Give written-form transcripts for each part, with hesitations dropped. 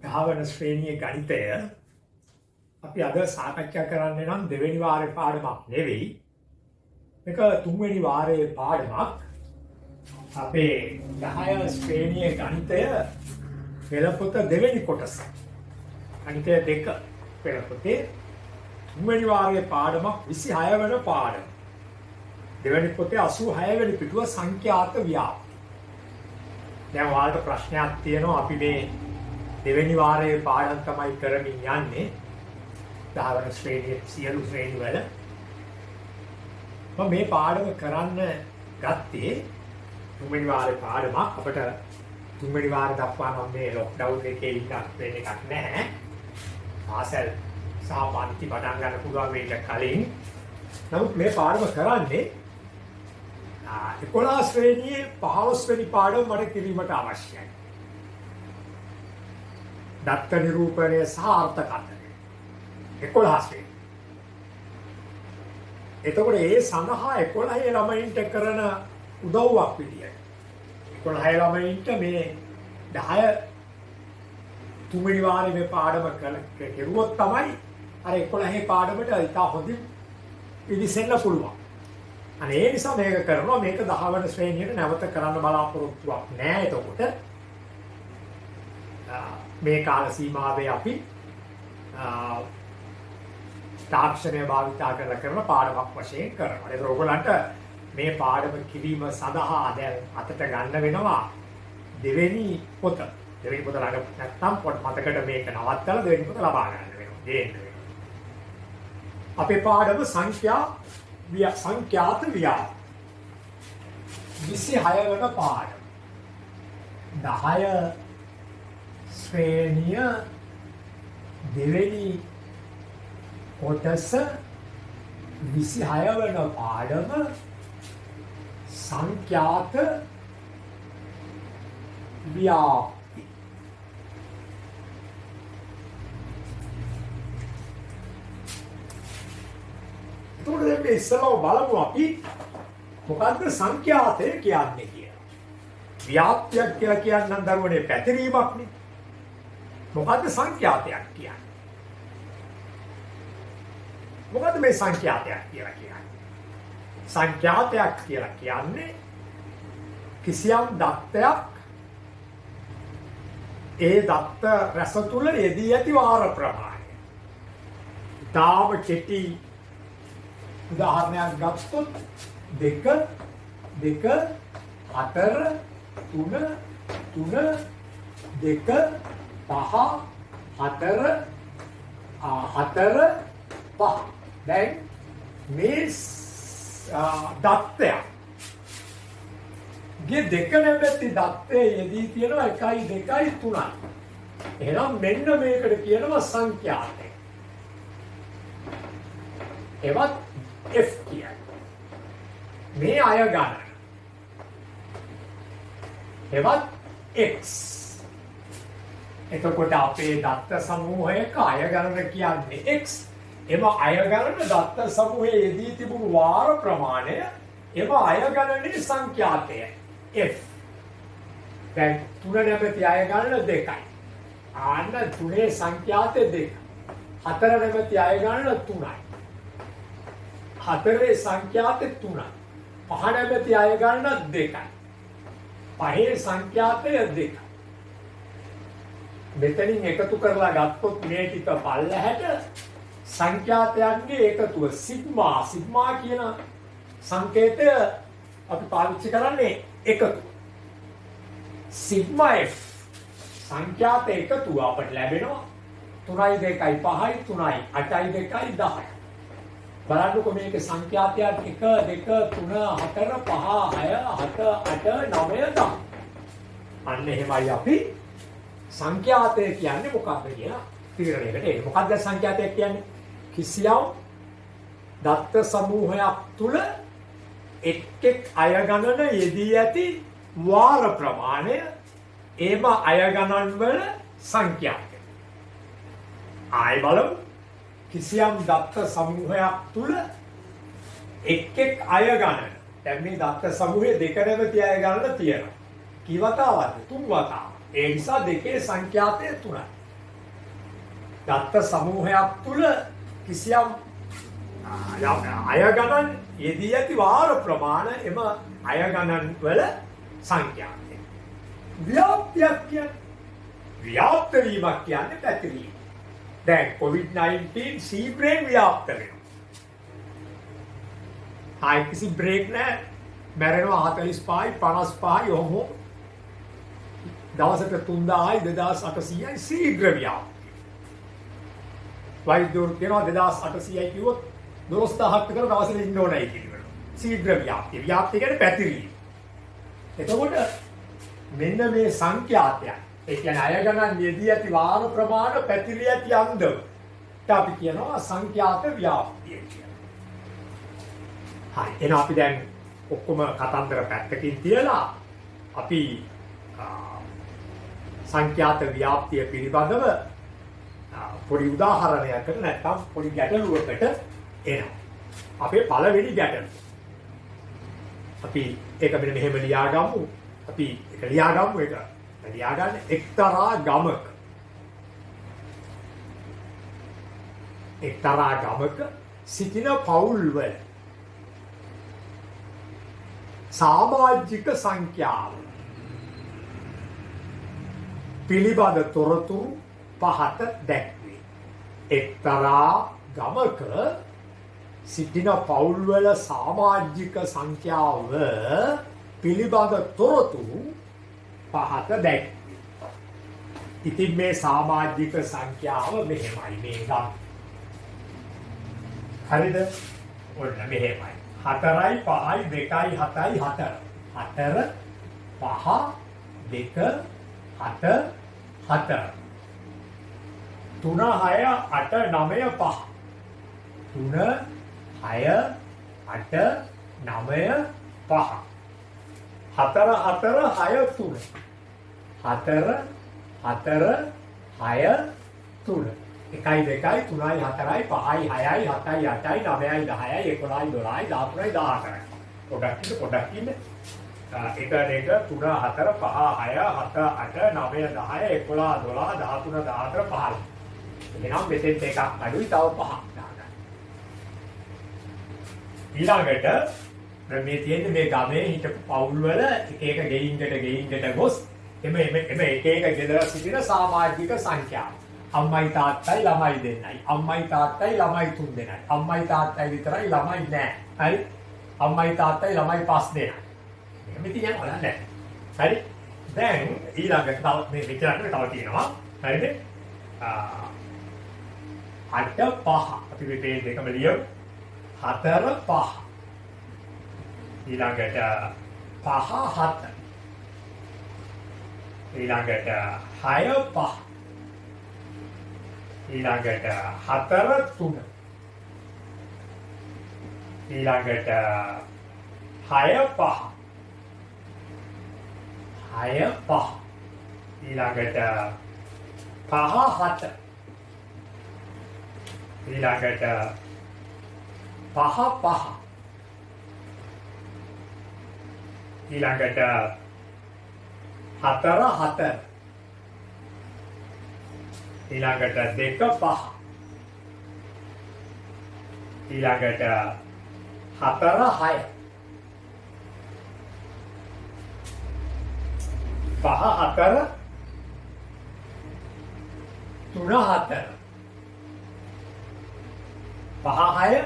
දහවන ශ්‍රේණියේ ගණිතය අපි අද සාකච්ඡා කරන්න නම් දෙවෙනි වාරේ පාඩමක් නෙවෙයි. මේක තුන්වෙනි වාරයේ පාඩමක්. අපේ 10 ශ්‍රේණියේ ගණිතය පෙළපොත දෙවෙනි කොටස. ගණිතය 2 පෙළපොතේ තුන්වෙනි වාරයේ පාඩමක් 26 වෙනි පාඩම. දෙවෙනි පොතේ 86 වෙනි පිටුව සංඛ්‍යාත ව්‍යාප්ති. දැන් ඔයාලට ප්‍රශ්නයක් තියෙනවා අපි මේ දෙවෙනි වාරයේ පාඩම් තමයි කරමින් යන්නේ 10 වෙනි ශ්‍රේණියේ සියලු ශ්‍රේණි වල මම මේ පාඩම කරන්න ගත්තේ තුන්වෙනි වාරයේ පාඩමක් අපිට තුන්වෙනි වාරය දක්වා මම මේ ලොක්ඩවුන් එකේ ඉන්න වෙන එකක් නැහැ ආසල් සාපාන්ති පටන් ගන්න පුළුවන් මේක කලින් නමුත් මේ පාඩම කරන්නේ 11 ශ්‍රේණියේ 15 වෙනි පාඩම මට කිරීමට අවශ්‍යයි. දත්ත නිරූපණය සහ අර්ථකථනය 11 ශ්‍රේණිය. එතකොට ඒ සඳහා 11 ළමයින්ට කරන උදව්වක් විදියට 11 ළමයින්ට මේ 10 තුන්වෙනි වාරයේ මේ පාඩම කෙරුවොත් තමයි අර 11 පාඩමට ඉතා හොඳින් පිළිසෙන්න පුළුවන්. අනේ ඒ නිසා මේක කරනවා මේක 10 වෙනි ශ්‍රේණියට නැවත කරන්න බලාපොරොත්තුවක් නෑ. එතකොට මේ කාල සීමාවේ අපි තාක්ෂණය භාවිතා කරලා කරන පාඩමක් වශයෙන් කරනවා. ඒක ඔයගොල්ලන්ට මේ පාඩම කිරීම සඳහා දැන් අතට ගන්න වෙනවා දෙවෙනි පොත. දෙවෙනි පොත ළඟ නැත්නම් පොත් මතකට මේක නවත්තලා දෙවෙනි පොත ලබා ගන්න වෙනවා. ගේන්න වෙනවා. අපේ පාඩම සංඛ්‍යාත ව්‍යාප්ති 26 වෙනි පාඩම 10 ශ්‍රේණිය දෙවෙනි කොටස 26 වෙනි පාඩම සංඛ්‍යාත ව්‍යාප්ති. එතකොට දැන් මේ ඉස්සරව බලමු අපි මොකද්ද සංඛ්‍යාතය කියන්නේ කියලා. ව්‍යාප්තියක් කියලා කියනනම් දරුවනේ පැතිරීමක්නේ. මොකද්ද සංඛ්‍යාතයක් කියන්නේ? මොකද්ද මේ සංඛ්‍යාතයක් කියලා කියන්නේ? සංඛ්‍යාතයක් කියලා කියන්නේ කිසියම් දත්තයක් ඒ දත්ත රැස තුල යෙදී ඇති වාර ප්‍රමාණය. ඊටාම කෙටි උදාහරණයක් ගත්තොත් 2 4 3 3 2 5 4 4 5 දැන් මේ දත්තය ගේ දෙක නැමැති දත්තේ යෙදී තියෙනවා 1 2 3යි. එහෙනම් මෙන්න මේකට කියනවා සංඛ්‍යාතය. එවත් F කියන්නේ. මේ අය ගණන. එවත් X. එතකොට අපේ දත්ත සමූහයක අය ගණන කියන්නේ X. එම අය ගණන දත්ත සමූහයේ යෙදී තිබුණු වාර ප්‍රමාණය එම අය ගණනේ සංඛ්‍යාතය F. දැන් 3 නැමැති අය ගණන 2යි. ආන්න 3 සංඛ්‍යාතය 2. 4 නැමැති අය ගණන 3යි. 4 සංඛ්‍යාතය 3යි. 5 නැමැති අය ගණන 2යි. 5 සංඛ්‍යාතය 2යි. මෙතනින් එකතු කරලා ගත්තොත් මේ ටික පල්ලහැට සංඛ්‍යාතයන්ගේ එකතුව සිග්මා කියන සංකේතය අපි පාවිච්චි කරන්නේ එකතුව. සිග්මා F සංඛ්‍යාත එකතුව අපට ලැබෙනවා 3යි 2යි 5යි 3යි 8යි 2යි 10යි. බලන්නකො මේකේ සංඛ්‍යාතයන් 1 2 3 4 5 6 7 8 9 10. අන්න එහෙමයි අපි සංඛ්‍යාතය කියන්නේ මොකක්ද කියලා තීරණයකට එන්නේ. මොකක්ද සංඛ්‍යාතය කියන්නේ? කිසියම් දත්ත සමූහයක් තුල එක් අය ගණන යෙදී ඇති වාර ප්‍රමාණය එම අය ගණන් වල සංඛ්‍යාතය. ආයි බලමු. කිසියම් දත්ත සමූහයක් තුල එක් අය ගණන. දැන් මේ දත්ත සමූහයේ දෙක නැවති අය ගණන තියෙනවා. කී වතාවද? 3 වතාවක්. ඒ නිසා දෙකේ සංඛ්‍යාතය 3යි. දත්ත සමූහයක් තුල කිසියම් අය ගණන් යෙදී ඇති වාර ප්‍රමාණ එම අය ගණන් වල සංඛ්‍යාවයි. ව්‍යාප්තියක් කියන්නේ ව්‍යාප්ත වීමක් කියන්නේ පැතිරීම. දැන් COVID-19 සීබ්‍රේන් ව්‍යාප්ත වෙනවා. ආයි කිසි බ්‍රේක් නැහැ. මැරෙනවා 45යි 55යි ඔහොම. දවසට 3000යි 2800යි ශීඝ්‍ර ව්‍යාප්තිය. වෛද්‍යවරු කියනවා 2800යි කිව්වොත් 12000ක් විතර දවසට ඉන්න ඕනයි කියලා. ශීඝ්‍ර ව්‍යාප්තිය. ව්‍යාප්තිය කියන්නේ පැතිරීම. එතකොට මෙන්න මේ සංඛ්‍යාතය. ඒ කියන්නේ අය ගණන් යෙදී ඇති වාර ප්‍රමාණ පැතිරී ඇති අන්දමට අපි කියනවා සංඛ්‍යාත ව්‍යාප්තිය කියලා. හරි. එහෙනම් අපි දැන් ඔක්කොම කතන්දර පැත්තකින් තියලා අපි සංඛ්‍යාත ව්‍යාප්තිය පිළිබඳව පොඩි උදාහරණයකට නැත්නම් පොඩි ගැටලුවකට එනවා. අපේ පළවෙනි ගැටලුව. අපි ඒක මෙන්න මෙහෙම ලියාගමු. අපි ඒක ලියාගමු ඒක. ලියාගන්න එක්තරා ගමක සිටින පවුල්වල සමාජික සංඛ්‍යාව පිළිබඳ තොරතුරු පහත දැක්වේ. එක්තරා ගමක සිටින පවුල්වල සමාජික සංඛ්‍යාව පිළිබඳ තොරතුරු පහත දැක්වේ. ඉතින් මේ සමාජික සංඛ්‍යාව මෙහෙමයි මේ ගම්. හරිද? ඔන්න මෙහෙමයි. 4යි 5යි 2යි 7යි 4. 4 5 2 7 7. 3 6 8 9 5. 3 6 8 9 5. 4 4 6 3. 4 4 6 3. 1යි 2යි 3යි 4යි 5යි 6යි 7යි 8යි 9යි 10යි 11යි 12යි 13යි 14යි. පොඩක් ඉන්න. 1 2 3 4 5 6 7 8 9 10 11 12 13 14 15. එහෙනම් මෙතෙන් එකක් අඩුයි තව 5ක් දාගන්න. ඊළඟට මේ තියෙන්නේ මේ ගමේ හිටපු පවුල් වල එක ගෙයින්කට ගොස් එම එක ගෙදර සිටින සමාජික සංඛ්‍යාව. අම්මයි තාත්තයි ළමයි දෙන්නයි. අම්මයි තාත්තයි ළමයි 3 දෙනයි. අම්මයි තාත්තයි විතරයි ළමයි නැහැ. හරි? අම්මයි තාත්තයි ළමයි 5 දෙනයි. මෙහෙම තියන්න බලන්න. හරි? දැන් ඊළඟට තව මේ විතරක් තව තියෙනවා. හරිද? 8 5 අපි මේ පේජ් එකම ලියමු. 4 5. ඊළඟට 5 7. ඊළඟට 6 5. ඊළඟට 4 3. ඊළඟට 6 5. 6 5. ඊළඟට 5 7. ඊළඟට 5 5. ඊළඟට 4 7. ඊළඟට 2 5. ඊළඟට 4 6. 5 4 3 4. 5 6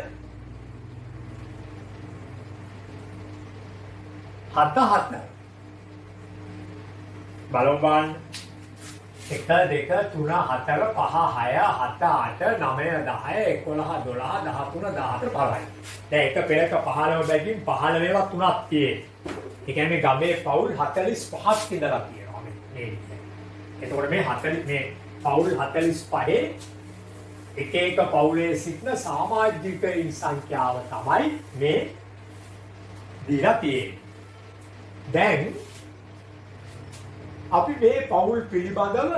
7 7. බලමු බලන්න. 1 2 3 4 5 6 7 8 9 10 11 12 13 14 15. දැන් එක පෙරක 15 බැගින් 15වත් තුනක් තියෙන්නේ. ඒ කියන්නේ ගමේ පවුල් 45ක් ඉඳලා තියෙනවා මේ. එතකොට මේ 40 මේ පවුල් 45 එක පවුලේ සිටින සමාජිකයින් සංඛ්‍යාව තමයි මේ දීලා තියෙන්නේ. දැන් අපි මේ පවුල් පිළිබඳව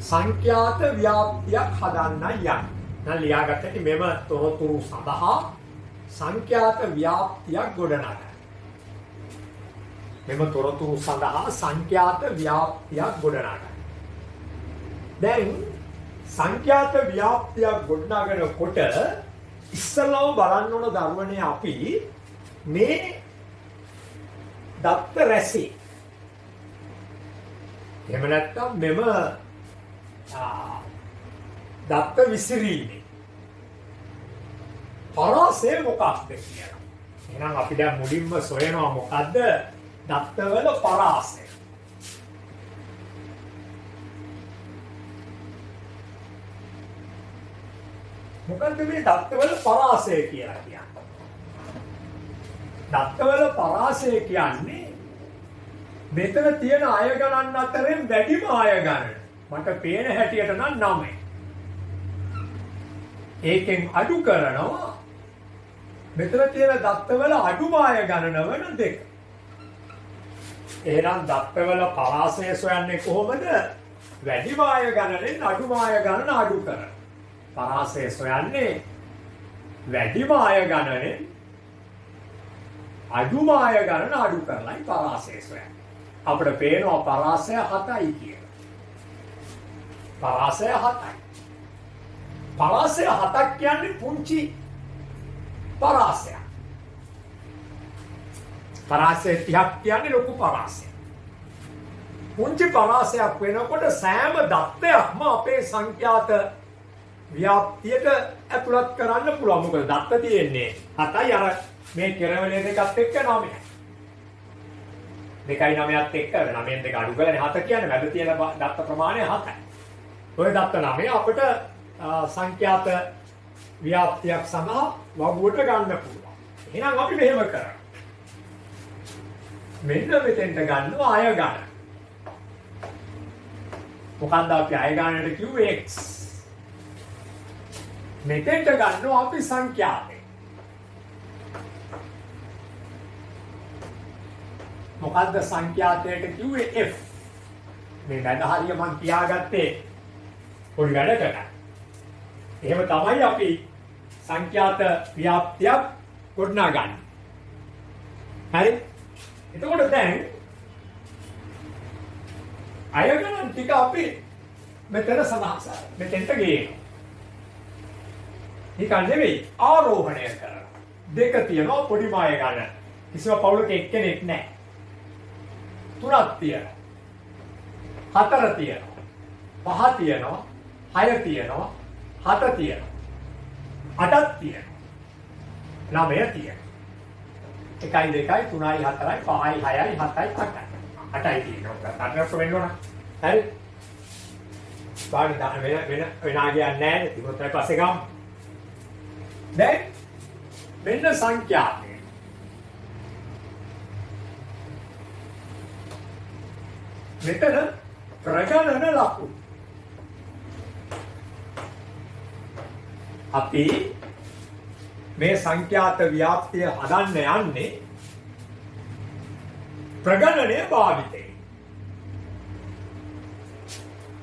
සංඛ්‍යාත ව්‍යාප්තියක් හදන්න යන්නේ. දැන් ලියාගත්තට මෙම තොරතුරු සඳහා සංඛ්‍යාත ව්‍යාප්තියක් ගොඩනගන්න. මෙම තොරතුරු සඳහා සංඛ්‍යාත ව්‍යාප්තියක් ගොඩනගන්න. දැන් සංඛ්‍යාත ව්‍යාප්තියක් ගොඩනගනකොට ඉස්සෙල්ලාම බලන්න ඕන ධර්මනේ අපි මේ දත්ත රැසි. එහෙම නැත්නම් මෙම දත්ත විසිරීමේ පරාසය මොකක්ද කියලා. එහෙනම් අපි දැන් මුලින්ම සොයනවා මොකද්ද දත්තවල පරාසය. මොකද්ද මේ දත්තවල පරාසය කියලා කියන්නේ? දත්තවල පරාසය කියන්නේ මෙතන තියෙන අය ගණන් අතරින් වැඩිම අය ගණන. මට පේන හැටියට නම් 9. ඒකෙන් අඩු කරනවා මෙතන තියෙන දත්තවල අඩුම අය ගණන වන 2. එහෙනම් දත්තවල පරාසය සොයන්නේ කොහොමද? වැඩිම අය ගණනෙන් අඩුම අය ගණන අඩු කරන. පරාසය සොයන්නේ වැඩිම අය ගණනෙන් අඩුම අය ගණන අඩු කරලායි පරාසය සොයන්නේ. අපිට පේනවා පරාසය 7යි කියලා. පරාසය 7යි. පරාසය 7ක් කියන්නේ පුංචි පරාසයක්. පරාසය 30ක් කියන්නේ ලොකු පරාසයක්. පුංචි පරාසයක් වෙනකොට සෑම දත්තයක්ම අපේ සංඛ්‍යාත ව්‍යාප්තියට ඇතුළත් කරන්න පුළුවන්. මොකද දත්ත තියෙන්නේ 7යි අර මේ කෙරවලේ දෙකත් එක්ක 9යි. 2යි 9ත් එක්ක 9ෙන් 2 අඩු කරන්නේ 7 කියන්නේ වැඩ තියෙන දත්ත ප්‍රමාණය 7යි. ඔය දත්ත 9 අපිට සංඛ්‍යාත ව්‍යාප්තියක් සඳහා වගුවට ගන්න පුළුවන්. එහෙනම් අපි මෙහෙම කරමු. මෙන්න මෙතෙන්ට ගන්නවා අය ගන්න. මොකන්ද අපි අය ගන්නට කිව්වේ x. මෙතෙන්ට ගන්නවා අපි සංඛ්‍යාතේ. මොකද්ද සංඛ්‍යාතයට කිව්වේ f. මේ වැඩ හරිය මම තියාගත්තේ පොඩි වැඩකට. එහෙම තමයි අපි සංඛ්‍යාත ව්‍යාප්තියක් ගොඩනගන්නේ. හරි? එතකොට දැන් අය ගණන් ටික අපි මෙතන සඳහන් මෙතෙන්ට ගේනවා. ඒක නෙවෙයි ආරෝහණය කරනවා. 2 තියෙනවා පොඩි මාය ගන්න. කිසිම පවුලක එක්කෙනෙක් නැහැ. 3ක් තියෙනවා. 4 තියෙනවා. 5 තියෙනවා. 6 තියෙනවා. 7 තියෙනවා. 8ක් තියෙනවා. 9 තියෙනවා. 1යි 2යි 3යි 4යි 5යි 6යි 7යි 8යි. 8යි තියෙනවා. 8ක් වෙන්න ඕන. හරි? බාහිර වෙන ආගයක් නැහැ. ඉතින් පස්සේ ගමු. දැන් මෙන්න සංඛ්‍යාතය. මෙතන ප්‍රගණන ලකුණු. අපි මේ සංඛ්‍යාත ව්‍යාප්තිය හදන්න යන්නේ ප්‍රගණනය භාවිතයෙන්.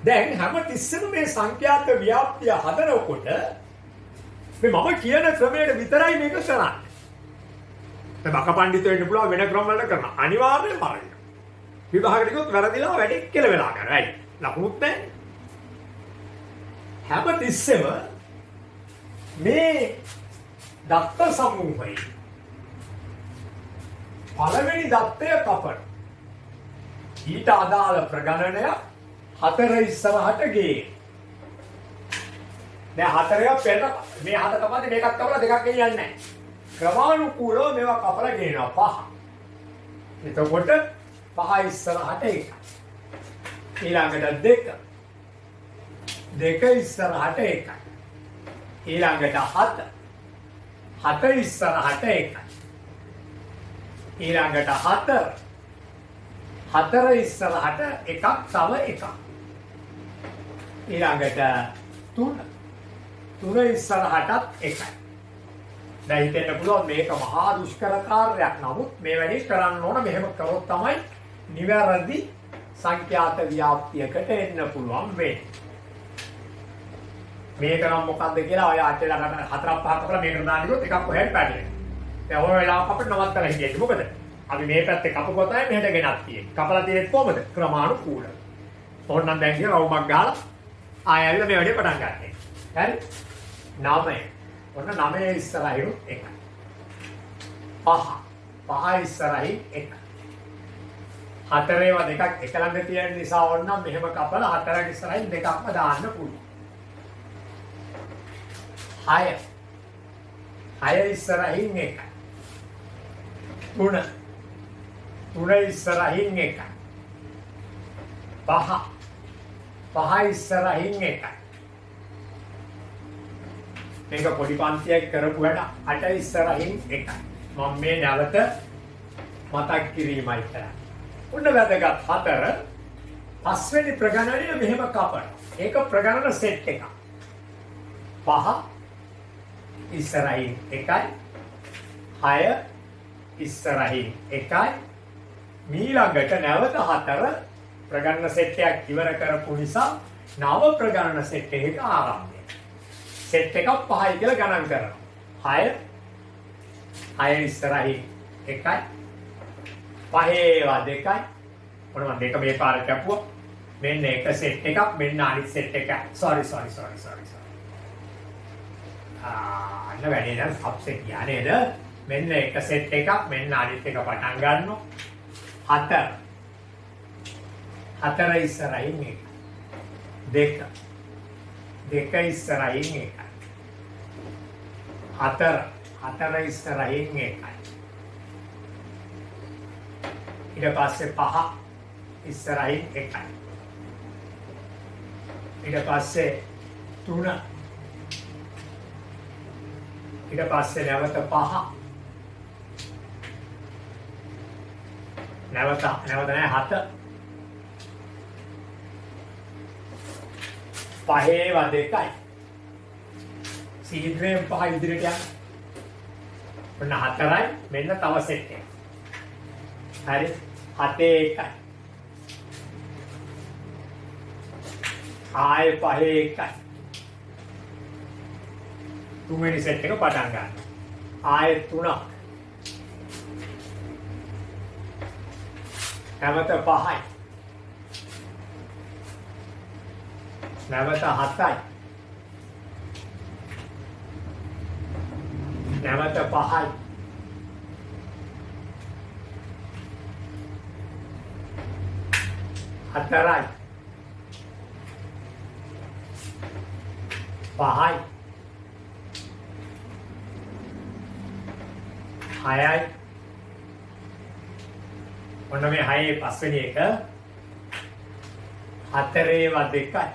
දැන් හැම තිස්සෙම මේ සංඛ්‍යාත ව්‍යාප්තිය හදනකොට මේ මම කියන ක්‍රමයට විතරයි මේක කරන්නේ. දැන් බක පඬිතු වෙන්න පුළුවන් වෙන ක්‍රම වලට කරනවා. අනිවාර්යයෙන්ම හරියට. විභාගයට ගියොත් වැරදිලා වැඩි කියලා වෙලා ගන්නවා. right. ලකුණුත් නැහැ. හැම තිස්සෙම මේ දත්ත සමූහයේ පළවෙනි දත්තය කපන. ඊට අදාළ ප්‍රගණනය 4 ඉස්සරහට ගේ. දැන් 4ක් පෙර මේ 7 කපන්නේ මේකත් කපලා දෙකක් ගෙනියන්නේ නැහැ. ක්‍රමානුකූලව මේවා කපලා ගෙනියනවා 5. එතකොට 5 ඉස්සරහට 1. ඊළඟට 2. 2 ඉස්සරහට 1. ඊළඟට 7. 7 ඉස්සරහට 1. ඊළඟට 4. 4 ඉස්සරහට එකක් තව එකක්. ඊළඟට 3. 3 ඉස්සරහටත් 1යි. දැන් හිතෙන්න පුළුවන් මේක මහා දුෂ්කර කාර්යයක්. නමුත් මේ වැඩේ කරන්න ඕන. මෙහෙම කරොත් තමයි නිවැරදි සංඛ්‍යාත ව්‍යාප්තියකට එන්න පුළුවන් වෙන්නේ. මේක නම් මොකද්ද කියලා ඔය ආච්චිලා ගන්න 4ක් 5ක් කරලා මේකට දාන්න ගියොත් එකක් කොහෙද පැටලෙන්නේ. දැන් ඔය වෙලාවක අපිට නවත්තලා හිටියේ. මොකද? අපි මේ පැත්තේ කපපුවා තමයි මෙහෙට ගෙනත් තියෙන්නේ. කපලා තියෙන්නේ කොහමද? ක්‍රමානුකූලව. ඕනනම් දැන් කියන රවුමක් ගහලා ආයෙත් මේ වැඩේ පටන් ගන්න. හරි? 9. ඔන්න 9 ඉස්සරහින් 1. 5. 5 ඉස්සරහින් 1. 4 ඒවා දෙකක් එක ළඟ තියෙන නිසා ඕනනම් මෙහෙම කපලා 4ක් ඉස්සරහින් දෙකක්ම දාන්න පුළුවන්. 6. 6 ඉස්සරහින් 1. 3. 3 ඉස්සරහින් 1. 5. 5 ඉස්සරහින් 1. මේක පොඩි පන්තියක් කරපු වැඩ 8 ඉස්සරහින් 1. මම මේ නැවත මතක් කිරීමයි කරන්නේ. ඔන්න වැදගත් 4. පස්වෙනි ප්‍රගණනය මෙහෙම කපන. ඒක ප්‍රගණන සෙට් එකක්. 5 ඉස්සරහින් 1යි. 6 ඉස්සරහින් 1යි. ඊළඟට නැවත 4 ප්‍රගණන සෙට් එකක් ඉවර කරපු නිසා නව ප්‍රගණන සෙට් එකක ආරම්භය. සෙට් එකක් 5යි කියලා ගණන් කරනවා. 6 ඉස්සරහින් 1යි. 5 ඒවා 2යි. මොන මම දෙක මේ පාරට කැපුවා. මෙන්න එක සෙට් එකක් මෙන්න අනිත් සෙට් එක. sorry. අන්න වැඩේ නම් සබ්සෙට් යන්නේද? මෙන්න එක සෙට් එකක් මෙන්න අනිත් එක පටන් ගන්නවා. 4 ඉස්සරහින් 1. 2 ඉස්සරහින් 1. 4 ඉස්සරහින් 1යි. ඊට පස්සේ 5 ඉස්සරහින් 1යි. ඊට පස්සේ 3. ඊට පස්සේ නැවත 5. නැවත නෑ 7. 5 ඒවා 2යි. සීග්‍රේම් 5 ඉදිරියට යන්න. ඔන්න 4යි මෙන්න තව සෙට් එකක්. හරි 7 1යි. ආයෙ 5 1යි. තුන්වෙනි සෙට් එක පටන් ගන්න. ආයෙ 3ක්. නැවත 5යි. නැවත 7යි. නැවත 5යි. හතරයි. 5යි. 6යි. ඔන්න මේ 6 පස්වෙනි එක. 4 ඒවා 2යි.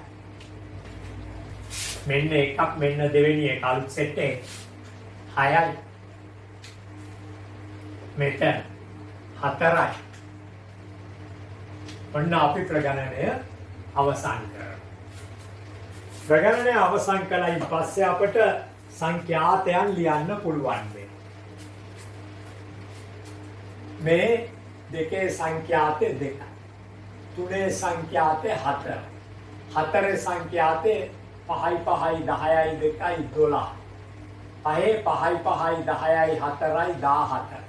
මෙන්න එකක් මෙන්න දෙවෙනි එක අලුත් සෙට් එක. 6යි. මෙතන 4යි. ඔන්න අපි ප්‍රගණනය අවසන් කරනවා. ප්‍රගණනය අවසන් කළයින් පස්සේ අපට සංඛ්‍යාතයන් ලියන්න පුළුවන් වෙනවා. මේ දෙකේ සංඛ්‍යාතේ 2යි. තුනේ සංඛ්‍යාතේ 4යි. 4 සංඛ්‍යාතේ 5යි 5යි 10යි 2යි 12. 5 5යි 5යි 10යි 4යි 17.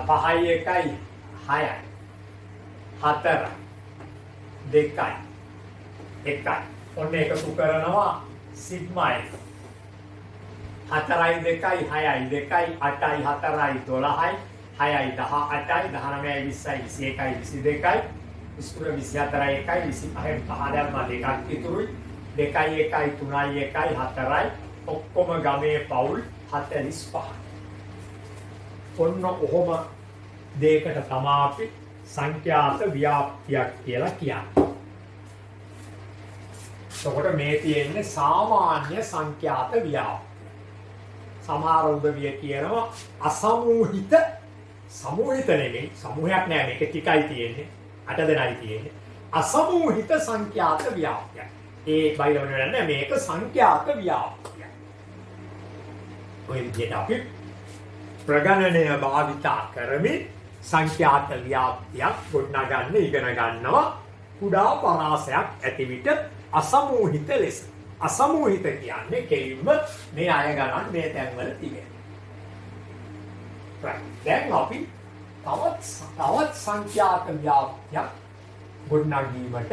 5යි 1යි 6යි. 4 2යි 1යි. ඔන්න එකතු කරනවා සිග්මා එක. 4යි 2යි 6යි 2යි 8යි 4යි 12යි 6යි 18යි 19යි 20යි 21යි 22යි ඉස්කුල 24යි 1යි 25යි 15යි දෙකක් ඉතුරුයි 2යි 1යි 3යි 1යි 4යි ඔක්කොම ගමේ පවුල් 45. ඔන්න ඔහොම දෙයකට තමයි අපි සංඛ්‍යාත ව්‍යාප්තියක් කියලා කියන්නේ. එතකොට මේ තියෙන්නේ සාමාන්‍ය සංඛ්‍යාත ව්‍යාප්තිය. සමහර උදවිය කියනවා අසමූහිත සමූහිත නෙමෙයි සමූහයක් නෑ මේක ටිකයි තියෙන්නේ 8 දෙනයි තියෙන්නේ අසමූහිත සංඛ්‍යාත ව්‍යාප්තිය. ඒ බයිලවල නෑ මේක සංඛ්‍යාත ව්‍යාප්තිය. ඔය විදිහට අපි ප්‍රගණනය භාවිතා කරමින් සංඛ්‍යාත ව්‍යාප්තියක් ගොඩනගන්න ඉගෙන ගන්නවා. කුඩා පරාසයක් ඇති විට අසමූහිත ලෙස. අසමූහිත කියන්නේ කෙලින්ම මේ අය ගණන් මේ තැන්වල තිබෙනවා. දැන් අපි තවත් සංඛ්‍යාත ව්‍යාප්තියක් ගොඩනගීමට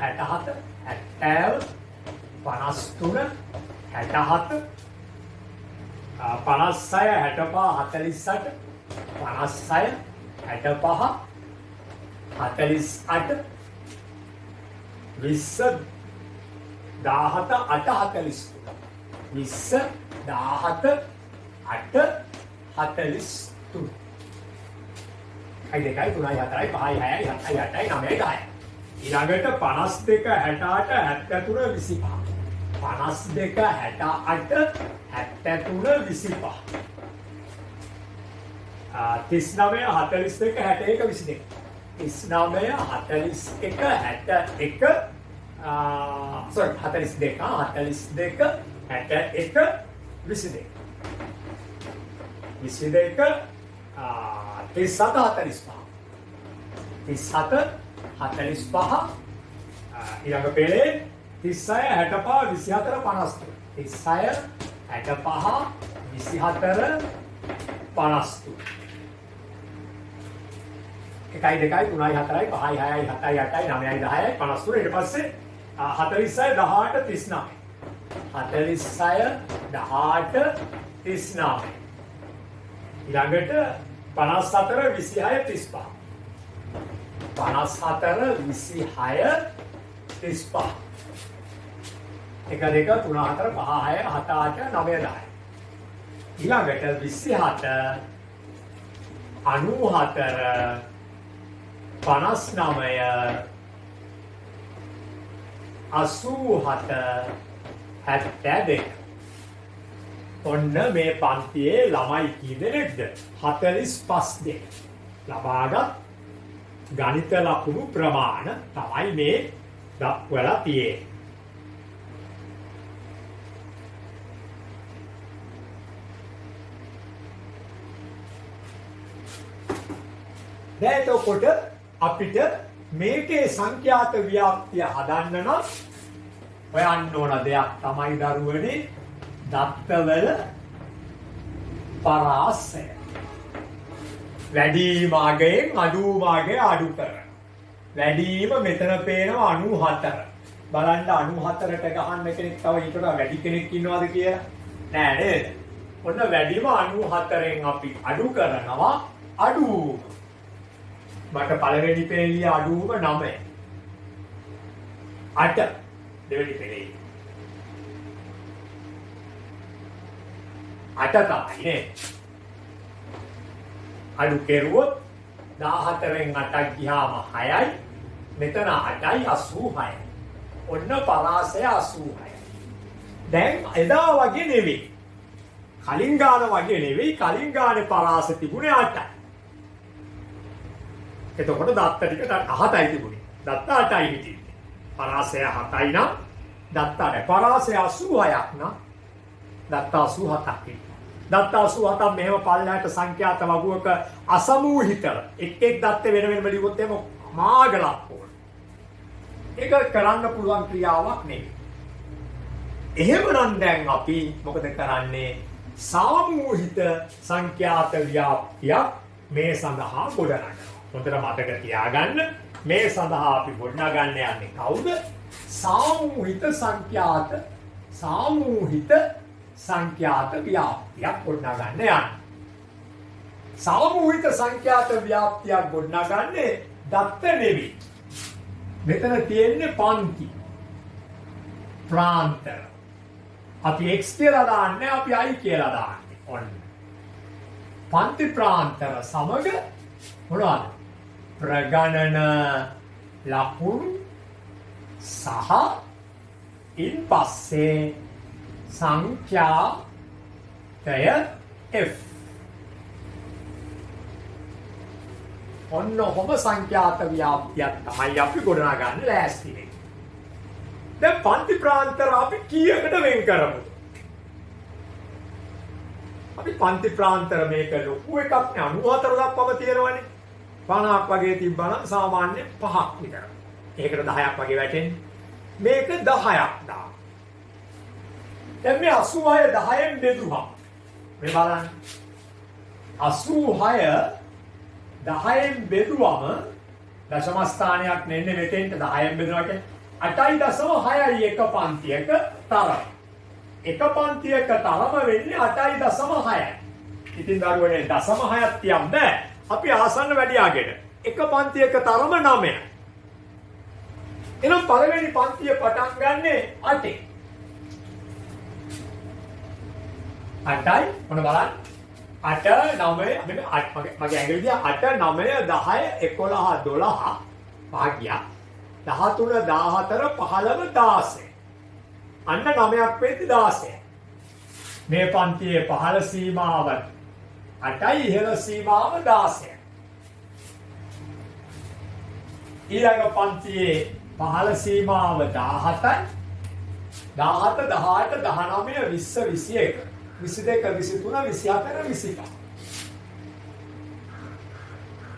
67 70 53 67 56 65 47 56 65 48 20 17 8 43 20 17 8 43 2 3 4 5 6 7 8 9 10 ඊළඟට 52 68 73 25 52 68 73 25 39 42 61 22 39 41 61 sorry 42 42 61 22 22 37 45 37 45 ඊළඟ පෙළේ 36 65 24 53 36 65 24 එකයි දෙකයි තුනයි හතරයි පහයි හයයි හතයි අටයි නවයයි 10යි 53 ඊට පස්සේ 46 18 39 46 18 39 ඊළඟට 54 26 35 54 26 35 එක දෙක තුන හතර පහ හය හත අට නවය 10 ඊළඟට 27 94 59 87 72 ඔන්න මේ පන්තියේ ළමයි කී දෙනෙක්ද 45 දෙනෙක් ලබාගත් ගණිත ලකුණු ප්‍රමාණ තමයි මේ දක්වලා තියෙන්නේ. දැන් එතකොට අපිට මේකේ සංඛ්‍යාත ව්‍යාප්තිය හදන්න නම් හොයන්න ඕන දෙයක් තමයි දරුවනේ දත්තවල පරාසය. වැඩිම අගයෙන් අඩුම අගය අඩු කරන. වැඩිම මෙතන පේනවා 94. බලන්න 94ට ගහන්න කෙනෙක් තව ඊට වඩා වැඩි කෙනෙක් ඉන්නවද කියලා? නෑ නේද? ඔන්න වැඩිම 94න් අපි අඩු කරනවා අඩුම. මට පළවෙනි පෙළේ අඩුම 9. 8 දෙවෙනි පෙළේ. 8 තමයි නේ. අඩු කෙරුවොත් 14න් 8ක් ගියාම 6යි. මෙතන 8යි 86යි. ඔන්න පරාසය 86යි. දැන් එදා වගේ නෙවෙයි. කලින් ගාන වගේ නෙවෙයි. කලින් ගානේ පරාස තිබුණේ 8යි. එතකොට දත්ත ටික 7යි තිබුණේ. දත්ත 8යි හිටියේ. පරාසය 7යි නම් දත්තට පරාසය 86ක් නම් දත්ත 87ක්. දත්ත 87ක් මෙහෙම පල්ලයට සංඛ්‍යාත වගුවක අසමූහිතව එක් දත්ත වෙන වෙනම ලියුවොත් එම මාගලක් ඕන. ඒක කරන්න පුළුවන් ක්‍රියාවක් නෙවෙයි. එහෙමනම් දැන් අපි මොකද කරන්නේ? සාමූහිත සංඛ්‍යාත ව්‍යාප්තියක් මේ සඳහා ගොඩනගනවා. හොඳට මතක තියාගන්න මේ සඳහා අපි ගොඩනගන්න යන්නේ කවුද? සාමූහිත සංඛ්‍යාත ව්‍යාප්තියක් ගොඩනගන්න යන්නේ. සාමූහික සංඛ්‍යාත ව්‍යාප්තියක් ගොඩනගන්නේ දත්ත නෙවෙයි. මෙතන තියෙන්නේ පන්ති ප්‍රාන්තර. අපි x කියලා දාන්නේ අපි y කියලා දාන්නේ. ඔන්න. පන්ති ප්‍රාන්තර සමග මොනවද? ප්‍රගණන ලකුණු සහ ඉන් පස්සේ සංඛ්‍යාතය f. ඔන්න ඔහොම සංඛ්‍යාත ව්‍යාප්තියක් තමයි අපි ගොඩනගන්න ලෑස්ති වෙන්නේ. දැන් පන්ති ප්‍රාන්තර අපි කීයකට වෙන් කරමුද? අපි පන්ති ප්‍රාන්තර මේක ලොකු එකක් නේ 94 දක්වාම තියෙනවනේ. 50ක් වගේ තිබ්බනම් සාමාන්‍ය 5ක් විතර. ඒකට 10ක් වගේ වැටෙන්නේ. මේක 10ක් දාන්න. දැන් මේ 86 10න් බෙදුවා. මේ බලන්න. 86 10න් බෙදුවම දශම ස්ථානයක් නෙන්නේ මෙතෙන්ට 10න් බෙදුවා කියන්නේ 8.6යි එක පන්තියක තරම. එක පන්තියක තරම වෙන්නේ 8.6යි. ඉතින් දරුවනේ දශම 6ක් තියන්න බෑ. අපි ආසන්න වැඩියාගෙන එක පන්තියක තරම 9යි. එහෙනම් පළවෙනි පන්තිය පටන් ගන්නෙ 8. 8යි මොන බලන්න 8 9 මගේ ඇඟිලි දිහා 8 9 10 11 12 භාග්‍ය 13 14 15 16 අන්න 9ක් වෙද්දි 16 මේ පන්තියේ පහළ සීමාව 8යි ඉහළ සීමාව 16 ඊළඟ පන්තියේ පහළ සීමාව 17යි 17 18 19 20 21 22 23 24 25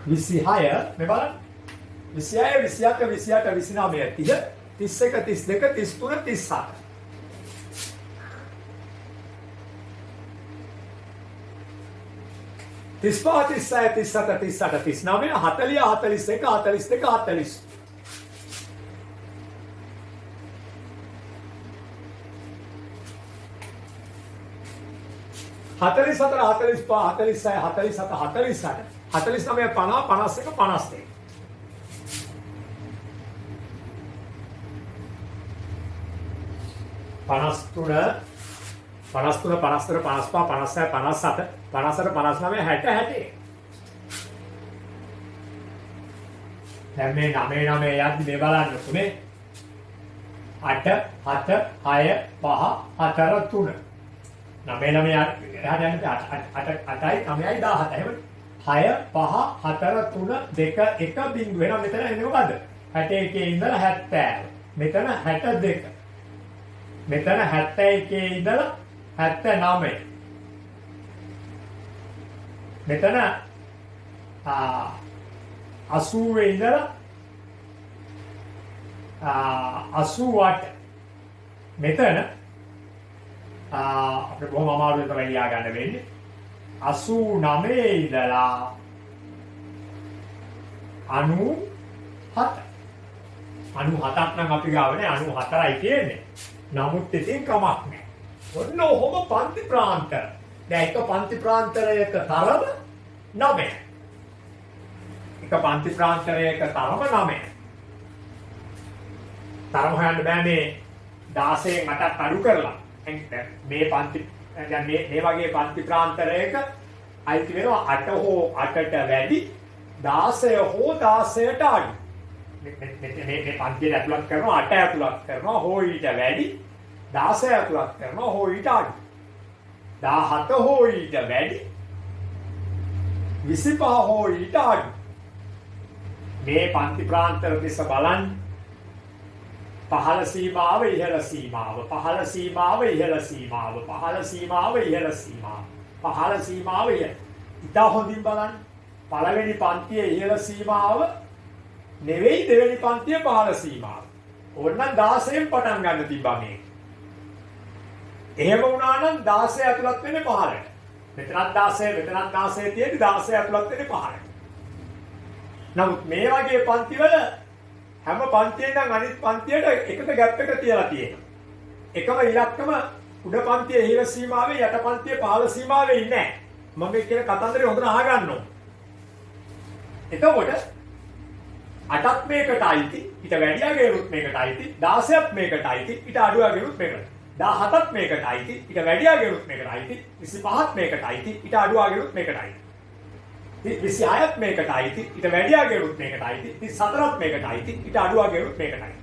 26 මේ බලන්න 26 27 28 29 30 31 32 33 37 35 36 37 38 39 40 41 42 40 44 45 46 47 48 49 50 51 52 53 53 54 55 56 57 59 60 දැන් මේ 9 යද්දි මේ බලන්න තුනේ 8 7 6 5 4 3 9 එහාට යන්නේ 8යි 9යි 17 එහෙමද 6 5 4 3 2 1 බිංදුව එහෙනම් මෙතන එන්නේ මොකද්ද 61 ඉඳලා 70 මෙතන 62 මෙතන 71 ඉඳලා 79 මෙතන 80 ඉඳලා 88 මෙතන අපිට බොහොම අමාරුවෙන් තමයි ලියා ගන්න වෙන්නේ 89 ඉඳලා 97 97ක් නම් අපි ගාවනේ 94යි තියෙන්නේ. නමුත් ඉතින් කමක් නැහැ. ඔන්න ඔහොම පන්ති ප්‍රාන්තර. දැන් එක පන්ති ප්‍රාන්තරයක තරම 9. එක පන්ති ප්‍රාන්තරයක තරම 9. තරම හොයන්න බෑ මේ 16න් 8ක් අඩු කරලා. මේ පන්ති දැන් මේ වගේ පන්ති ප්‍රාන්තරයක අයිති වෙනවා 8 හෝ 8ට වැඩි 16 හෝ 16ට අඩු. මේ පන්තියට ඇතුළත් කරනවා 8 ඇතුළත් කරනවා හෝ ඊට වැඩි 16 ඇතුළත් කරනවා හෝ ඊට අඩු 17 හෝ ඊට වැඩි 25 හෝ ඊට අඩු. මේ පන්ති ප්‍රාන්තර දෙස බලන්න. පහළ සීමාව ඉහළ සීමාව පහළ සීමාව ඉහළ සීමාව පහළ සීමාව ඉහළ සීමාව පහළ සීමාව ඉහළ. ඉතා හොඳින් බලන්න. පළවෙනි පන්තියේ ඉහළ සීමාව නෙවෙයි දෙවෙනි පන්තියේ පහළ සීමාව. ඕන්න 16න් පටන් ගන්න තිබ්බා මේක. එහෙම වුණා නම් 16 ඇතුළත් වෙන්නේ 15ට. මෙතනත් 16 මෙතනත් 16 තියෙදි 16 ඇතුළත් වෙන්නේ 15ට. නමුත් මේ වගේ පන්තිවල හැම පන්තියෙන් නම් අනිත් පන්තියට එකට ගැප් එක තියලා තියෙනවා. එකම ඉලක්කම උඩ පන්තියේ ඉහළ සීමාවේ යට පන්තියේ පහළ සීමාවේ ඉන්නේ නැහැ. මම මේ කියන කතන්දරේ හොඳට අහගන්න ඕන. එතකොට 8ත් මේකට අයිති, ඊට වැඩියගේරුත් මේකට අයිති, 16ත් මේකට අයිති, ඊට අඩුවගේරුත් මේකට. 17ත් මේකට අයිති, ඊට වැඩියගේරුත් මේකට අයිති, 25ත් මේකට අයිති, ඊට අඩුවගේරුත් මේකට අයිති. 26ත් මේකට අයිති, ඊට වැඩියගේරුත් මේකට අයිති, 34ත් මේකට අයිති, ඊට අඩුවගේරුත් මේකට අයිති.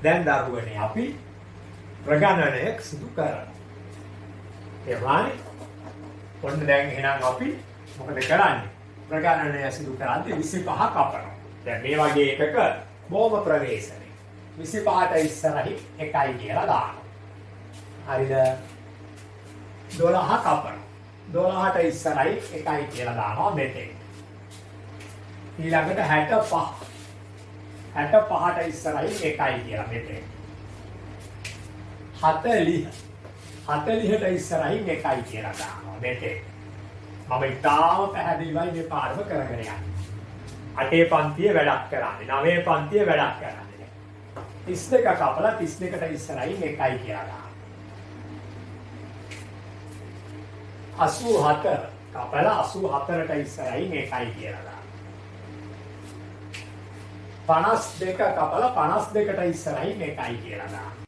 දැන් දරුවනේ අපි ප්‍රගණනයක් සිදු කරනවා. ඒ වගේ ඔන්න දැන් එහෙනම් අපි මොකද කරන්නේ? ප්‍රගණනය සිදු කරද්දී 25 කපනවා. දැන් මේ වගේ එකක බොහොම ප්‍රවේශනේ. 25ට ඉස්සරහින් 1යි කියලා දානවා. හරිද? 12 කපනවා. 12ට ඉස්සරහින් 1යි කියලා දානවා මෙතෙන්. ඊළඟට 65. 65ට ඉස්සරහින් 1යි කියලා මෙතෙන්. 40. 40ට ඉස්සරහින් 1යි කියලා දානවා මෙතෙන්. මම ඉතාම පැහැදිලිවයි මේ පාඩම කරගෙන යන්නේ. 8 පන්තියේ වැඩක් කරන්නේ. 9 පන්තියේ වැඩක් කරන්නේ. 32 කපලා 32ට ඉස්සරහින් 1යි කියලා දානවා. 87 කපලා 84ට ඉස්සරහින් 1යි කියලා දානවා. 52 කපලා 52ට ඉස්සරහින් 1යි කියලා දානවා.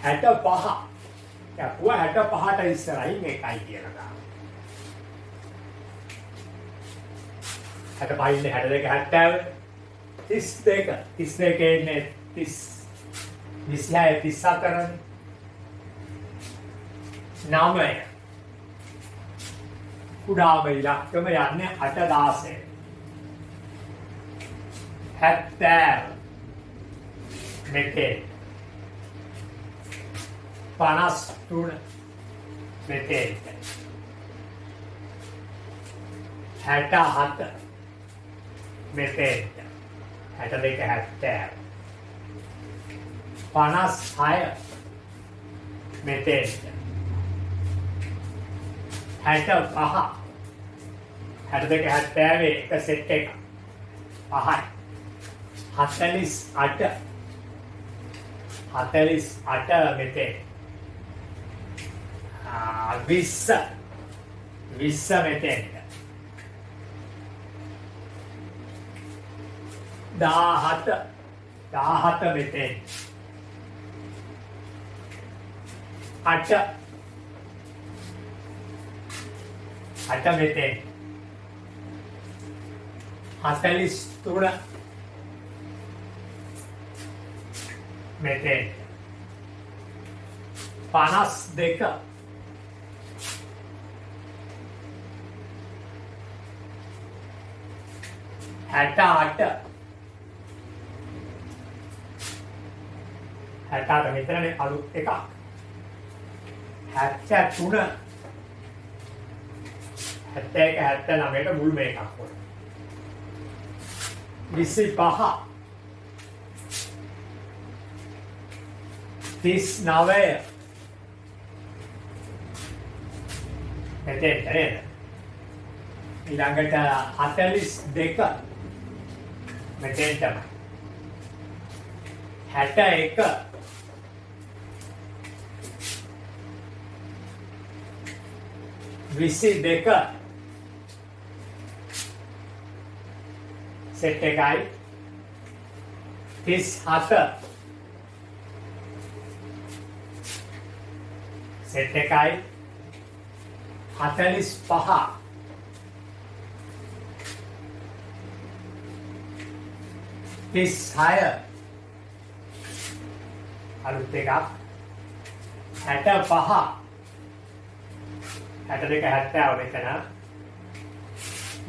65 කැපුවා 65ට ඉස්සරහින් 1යි කියලා දානවා. 65 ඉන්නේ 62 70 32 ඉන්නේ 30 26 34 9 කුඩාම ඉලක්කම යන්නේ 8 16 70 මෙතෙන් 53 මෙතෙන් 67 මෙතෙන් 62 70 56 මෙතෙන් 65 62 70 එක සෙට් එක 5යි 48 48 මෙතෙන් 20 මෙතෙන් 17 මෙතෙන් 8 මෙතෙන් 43 මෙතෙන් 52 68 මෙතනනේ අලුත් එකක් 73 71 79ට මුල් මේකක් වුණා 25 39 මෙතෙන් නේද ඊළඟට 42 මෙතෙන් තමයි 61 22 සෙට් එකයි 37 සෙට් එකයි 45 36 අලුත් එකක් 65 62 70 මෙතන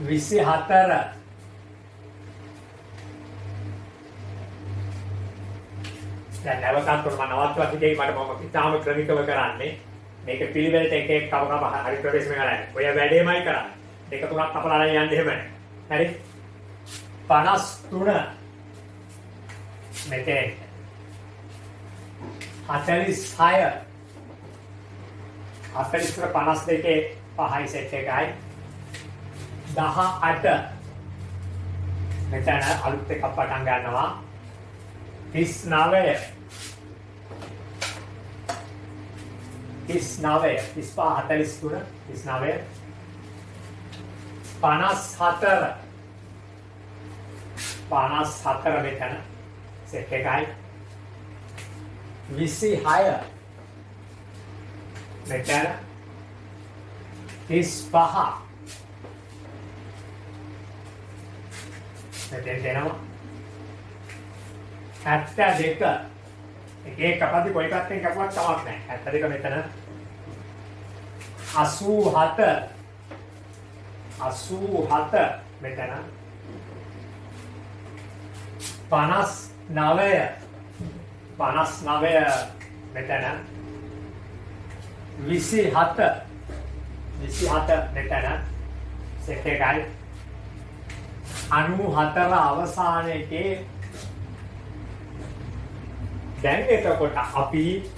24 දැන් නැවතත් මම නවත්වලා තිබේ මට මම ඉතාම ක්‍රමිකව කරන්නේ මේක පිළිවෙලට එක එක කව කව හරි ප්‍රවේශම කරන්නේ ඔය වැඩේමයි කරන්නේ දෙක තුනක් අපලා යන්න එහෙම හරි 53 මෙතෙන් 46 43 52 පහයි සෙට් එකයි 18 මෙතන අලුත් එකක් පටන් ගන්නවා 39 39 43 39 54 54 මෙතන සෙට් එකයි 26 මෙතන 35 මෙතෙන් දෙනවා 72 එකේ කපද්දි කොයි පැත්තෙන් කපුවත් කමක් නැහැ 72 මෙතන 87 මෙතන 59 මෙතන 27 මෙතන සෙට් එකයි 94 අවසාන එකේ දැන් එතකොට අපි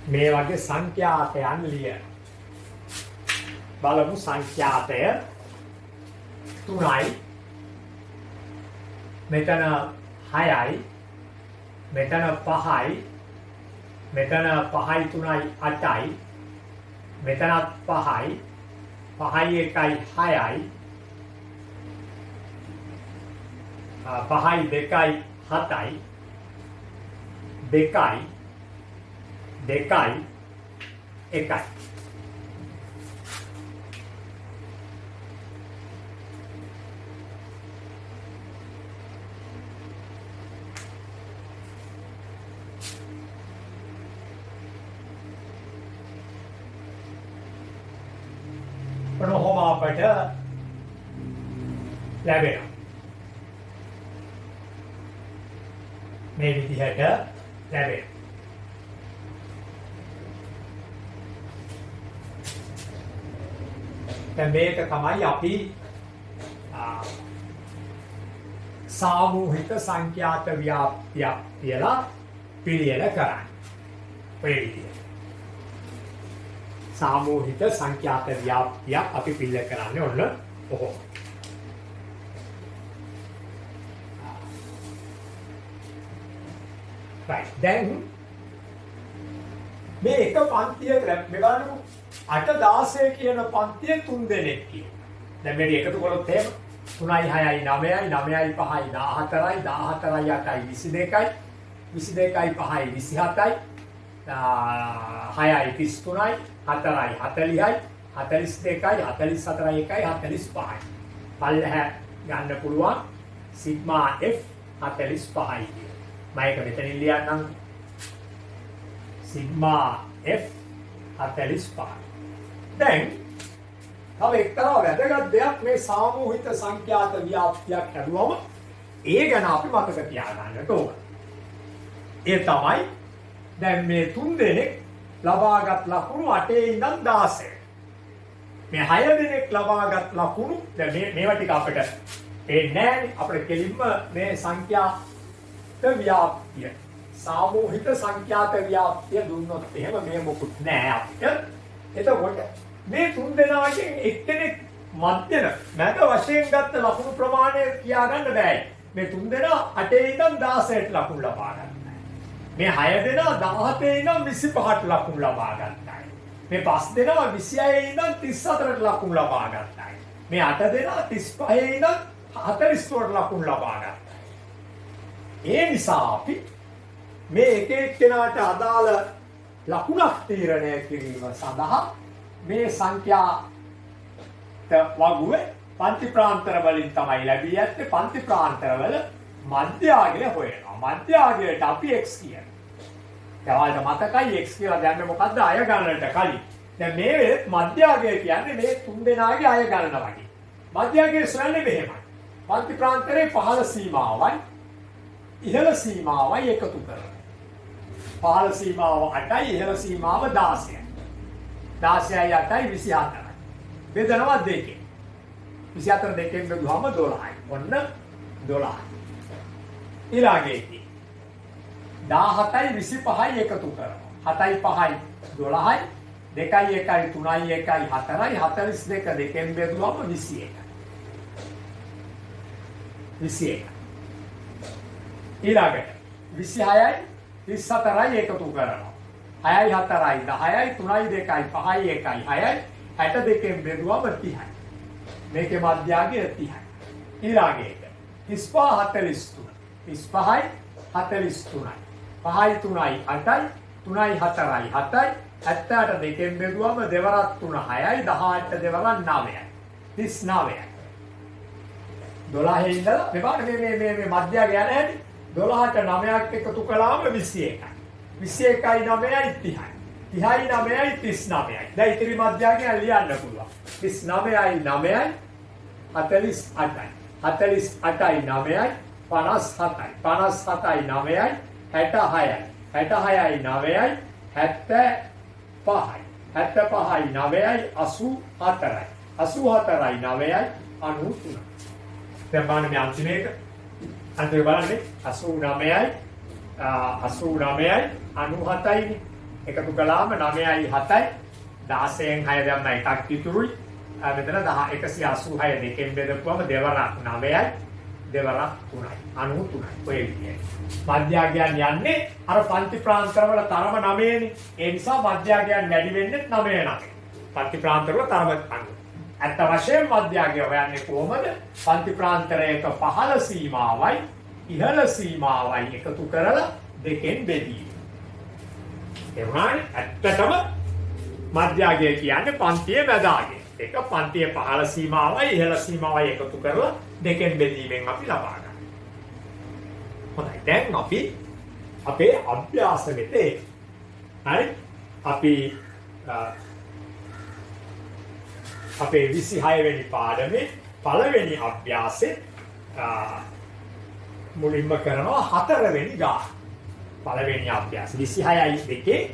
මේ වගේ සංඛ්‍යාතයන් ලියන බලමු සංඛ්‍යාතය 3යි මෙතන 6යි මෙතන 5යි මෙතන 5යි 3යි 8යි මෙතනත් 5යි 5යි 1යි 6යි 5යි 2යි 7යි 2යි 1යි කොහොම අපට ලැබෙනවා මේ විදිහට ලැබෙනවා දැන් මේක තමයි අපි සාමූහික සංඛ්‍යාත ව්‍යාප්තිය කියලා පිළියෙල කරන්නේ ඔය විදිහට සාමූහික සංඛ්‍යාත ව්‍යාප්තිය අපි පිළියෙල කරන්නේ ඔන්න ඔහොම right දැන් මේ එක පන්තියක මේ බලන්නකො 8 16 කියන පන්තිය 3 දෙනෙක් කියන. දැන් මේක එකතු කළොත් එහෙම 3යි 6යි 9යි 9යි 5යි 14යි 14යි 8යි 22යි 22යි 5යි 27යි 6යි 33යි 4යි 40යි 42යි 44යි 1යි 45යි. පල්ලෙහ ගන්න පුළුවන් සිග්මා F 45යි කියන. මම ඒක මෙතනින් ලියන්නම් සිග්මා F 45. දැන් තව එක්තරා වැදගත් දෙයක් මේ සාමූහික සංඛ්‍යාත ව්‍යාප්තියක් හදුවම ඒ ගැන අපි මතක තියාගන්නට ඕන. ඒ තමයි දැන් මේ 3 දෙනෙක් ලබාගත් ලකුණු 8 ඉඳන් 16. මේ 6 දෙනෙක් ලබාගත් ලකුණු දැන් මේවා ටික අපිට පේන්නේ නැහැ. අපිට කෙලින්ම මේ සංඛ්‍යාත ව්‍යාප්තිය සාමූහික සංඛ්‍යාත ව්‍යාප්තිය දුන්නොත් එහෙම මේ මොකුත් නැහැ අපිට. එතකොට මේ 3 දෙනාගෙන් එක්කෙනෙක් මධ්‍යන මැද වශයෙන් ගත්ත ලකුණු ප්‍රමාණය කියාගන්න බෑ. මේ 3 දෙනා 8 ඉඳන් 16ට ලකුණු ලබා ගන්නයි. මේ 6 දෙනා 17 ඉඳන් 25ට ලකුණු ලබා ගන්නයි. මේ 5 දෙනා 26 ඉඳන් 34ට ලකුණු ලබා ගන්නයි. මේ 8 දෙනා 35 ඉඳන් 48ට ලකුණු ලබා ගන්නයි. ඒ නිසා අපි මේ එක එක්කෙනාට අදාළ ලකුණක් තීරණය කිරීම සඳහා මේ සංඛ්‍යාත වගුවේ පන්ති ප්‍රාන්තර වලින් තමයි ලැබී ඇත්තේ. පන්ති ප්‍රාන්තරවල මධ්‍යාගය හොයනවා. මධ්‍යාගයට අපි x කියනවා. දැන් මතකයි x කියලා දැන් මොකද්ද අය ගණනට කලින්. දැන් මේ මධ්‍යාගය කියන්නේ මේ තුන් දෙනාගේ අය ගණන වගේ. මධ්‍යාගය සොයන්නේ මෙහෙමයි. පන්ති ප්‍රාන්තරයේ පහළ සීමාවයි ඉහළ සීමාවයි එකතු කරනවා. පහළ සීමාව 8යි ඉහළ සීමාව 16යි. 16යි 8යි 24යි. බෙදනවා දෙකෙන්. 24 දෙකෙන් බෙදුවම 12යි. ඔන්න 12යි. ඊළඟේදී 17යි 25යි එකතු කරනවා. 7යි 5යි 12යි 2යි 1යි 3යි 1යි 4යි 42 දෙකෙන් බෙදුවම 21යි. 21යි. ඊළඟට 26යි 34යි එකතු කරනවා. 6යි 4යි 10යි 3යි 2යි 5යි 1යි 6යි 62න් බෙදුවම 30යි. මේකේ මධ්‍යාගය 30යි. ඊළඟට 35 43 35යි 43යි 5යි 3යි 8යි 3යි 4යි 7යි 78 දෙකෙන් බෙදුවම දෙවරක් 3 6යි 18 දෙවරක් 9යි 39යි. 12 ඉඳලා මේ මධ්‍යගය යන හැටි 12ට 9ක් එකතු කළාම 21යි. 21යි 9යි 30යි. 30යි 9යි 39යි. දැන් ඉතිරි මධ්‍යගය ලියන්න පුළුවන්. 39යි 9යි 48යි. 48යි 9යි 57යි. 57යි 9යි 66යි. 66යි 9යි 75යි. 75යි 9යි 84යි. 84යි 9යි 93යි. දැන් බලන්න මේ අන්තිම එක. අන්තිම බලන්නේ 89යි 97යි එකතු කළාම 9යි 7යි 16න් 6 දැම්ම එකක් ඉතුරුයි. මෙතන 186 දෙකෙන් බෙදපුවම දෙවරක් 9යි දෙවරක් 3යි 93යි. ඔය විදිහයි. මධ්‍යගයන් යන්නේ අර පන්ති ප්‍රාන්තරවල තරම 9නේ. ඒ නිසා මධ්‍යගයන් වැඩි වෙන්නේ 9. පන්ති ප්‍රාන්තරවල තරම 9. ඇත්ත වශයෙන් මධ්‍යගය හොයන්නේ කොහොමද? පන්ති ප්‍රාන්තරයක පහළ සීමාවයි ඉහළ සීමාවයි එකතු කරලා දෙකෙන් බෙදීම. ඒ වුණානේ ඇත්තටම මධ්‍යගය කියන්නේ පන්තියේ මැදාගය. ඒක පන්තියේ පහළ සීමාවයි ඉහළ සීමාවයි එකතු කරලා දෙකෙන් බෙදීමෙන් අපි ලබා ගන්නවා. හොඳයි. දැන් අපි අපේ අභ්‍යාසෙට හරි අපි අපේ 26 වෙනි පාඩමේ පළවෙනි අභ්‍යාසෙ මුලින්ම කරනවා 4 වෙනි ගාන. පළවෙනි අභ්‍යාස 26යි 2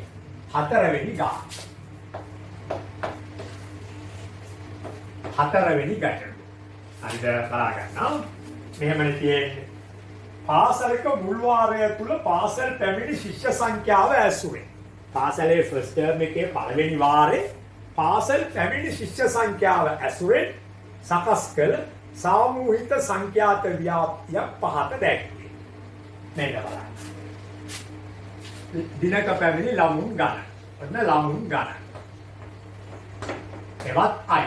4 වෙනි ගාන. 4 වෙනි ගැටලුව. හරිද බලා ගන්නවා. මෙහෙමනේ තියෙන්නේ. පාසලක මුල් වාරය තුල පාසල් පැමිණි ශිෂ්‍ය සංඛ්‍යාව ඇසුරේ. පාසලේ ෆස්ට් ටර්ම් එකේ පළවෙනි වාරේ පාසල් පැමිණි ශිෂ්‍ය සංඛ්‍යාව ඇසුරෙන් සකස් කළ සාමූහික සංඛ්‍යාත ව්‍යාප්තිය පහත දැක්වේ. මෙන්න බලන්න. දිනක පැමිණි ළමුන් ගණන. ඔන්න ළමුන් ගණන. එවත් අය.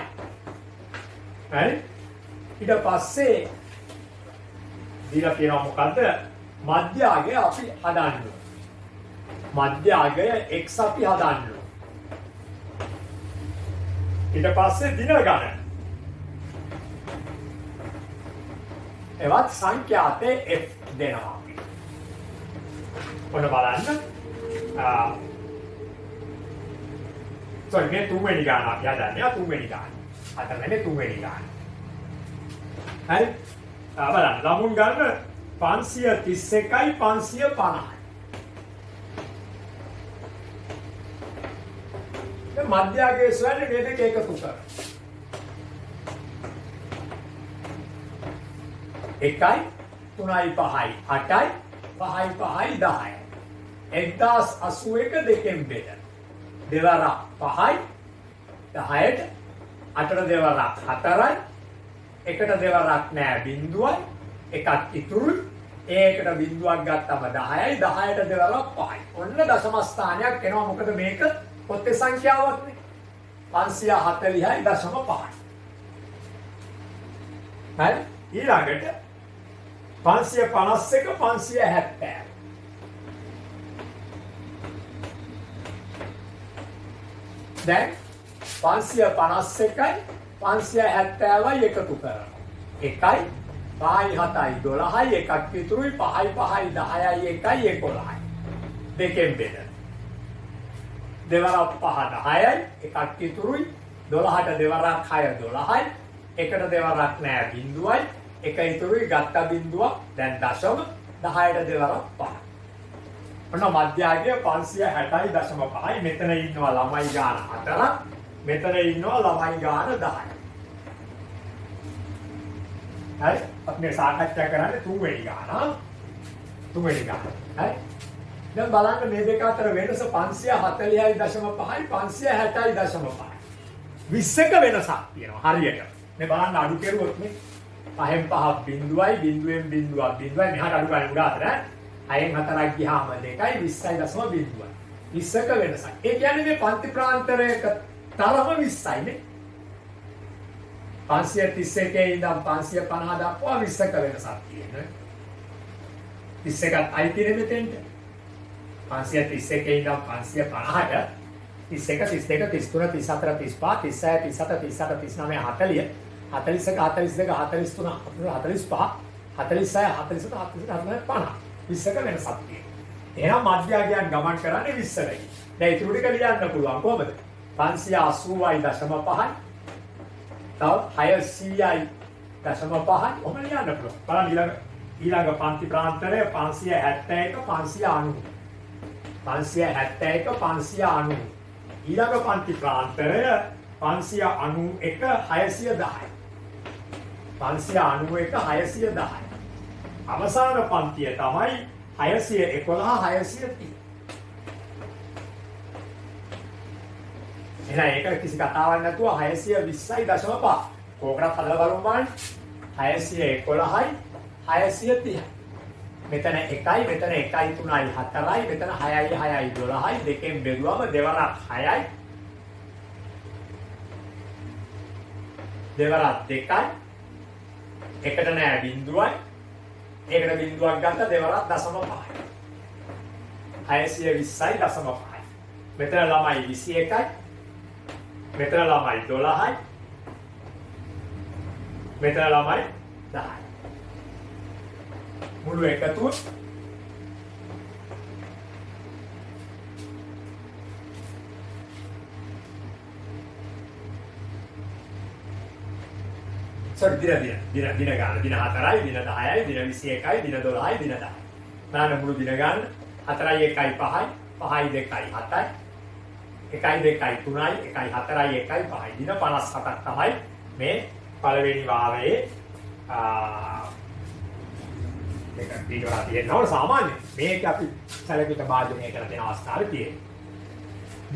හරි? ඊට පස්සේ දීලා තියෙනවා මොකද්ද? මධ්‍යගය අපි හදන්න ඕන. මධ්‍යගය x අපි හදන්න ඕන. ඊට පස්සේ දින ගණන. එවත් සංඛ්‍යාතේ f දෙනවා. ඔන්න බලන්න. මේ තුන්වෙනි ගාන අපි හදන්නේ තුන්වෙනි ගාන. හතරවෙනි තුන්වෙනි ගාන. හරි? බලන්න ළමුන් ගන්න 531යි 550යි. දැන් මධ්‍යගයේ සොයන්නේ මේ දෙක එකතු කරලා. 1යි 3යි 5යි 8යි 5යි 5යි 10යි. 1081 දෙකෙන් බෙදලා. දෙවරක් 5යි 10ට 8ට දෙවරක් 4යි එකට දෙවරක් නෑ බිඳුවයි එකක් ඉතුරුයි ඒකට බිඳුවක් ගත්තම 10යි 10ට දෙවරක් 5යි. ඔන්න දශම ස්ථානයක් එනවා. මොකද මේක පොත්තේ සංඛ්‍යාවක් නේ. 540යි දශම 5යි. හරි? ඊළඟට 551 570. දැන් 551යි 570යි එකතු කරනවා. 1යි 5යි 7යි 12යි එකක් ඉතුරුයි 5යි 5යි 10යි 1යි 11යි. දෙකෙන් බෙදලා. දෙවරක් 5 10යි එකක් ඉතුරුයි 12ට දෙවරක් 6 12යි. එකට දෙවරක් නෑ බිඳුවයි. එක ඉතුරුයි ගත්ත බිඳුවක් දැන් දශම 10ට දෙවරක් 5. ඔන්න මධ්‍යගය 560.5යි. මෙතන ඉන්නවා ළමයි ගාන 4ක්. මෙතන ඉන්නවා ළමයි ගාන 10යි. හරි අපි මේ සාකච්ඡා කරන්නේ තුන්වෙනි ගාන. තුන්වෙනි ගාන. හරි. දැන් බලන්න මේ දෙක අතර වෙනස 540.5යි 560.5යි. 20ක වෙනසක් තියෙනවා හරියට. මේ බලන්න අඩු කෙරුවොත් මේ 5න් 5ක් බිඳුවයි බිඳුවෙන් බිඳුවක් බිඳුවයි මෙහාට අඩු ගන්න උඩ අතර 6න් 4ක් ගියාම 2යි 20.0 20ක වෙනසක්. ඒ කියන්නේ මේ පන්ති ප්‍රාන්තරයක තරම 20යි නේ. 531 ඉඳන් 550 දක්වා 20ක වෙනසක් තියෙනවා. 21ත් අයිති නේ මෙතෙන්ට. 531 ඉඳන් 550ට 31 32 33 34 35 36 37 38 39 40 41 42 43 45 46 47 48 50 20ක වෙනසක් තියෙනවා. එහෙනම් මධ්‍යගයන් ගමන් කරන්නේ 20යි. දැන් ඊටු ටික ලියන්න පුළුවන් කොහොමද? 580.5යි. තව 600.5යි. ඔහොම ලියන්න පුළුවන්. බලන්න ඊළඟ පන්ති ප්‍රාන්තරය 571 590. 571 590. ඊළඟ පන්ති ප්‍රාන්තරය 591 610යි. 591 610යි. අවසාන පන්තිය තමයි 611 630. එහෙනම් ඒක කිසි කතාවක් නැතුව 620.5. කෝකරක් හදලා බලමු බලන්න. 611යි 630යි. මෙතන 1යි මෙතන 1යි 3යි 4යි මෙතන 6යි 6යි 12යි දෙකෙන් බෙදුවම දෙවරක් 6යි දෙවරක් 2යි එකට නෑ බිඳුවයි ඒකට බිඳුවක් ගත්ත දෙවරක් 0.5යි 620.5යි මෙතන ළමයි 21යි මෙතන ළමයි 12යි මෙතන ළමයි 10යි මුළු එකතුව සර් දින ගන්න දින 4යි දින 10යි දින 21යි දින 12යි දින 10යි නාන මුළු දින ගන්න 4යි 1යි 5යි 5යි 2යි 7යි 1යි 2යි 3යි 1යි 4යි 1යි 5යි දින 57ක් තමයි මේ පළවෙනි වාරයේ ඒක දීලා තියෙනවා සාමාන්‍ය මේක අපි සැලකිට භාජනය කරලා තියෙන අවස්ථාවේ තියෙනවා.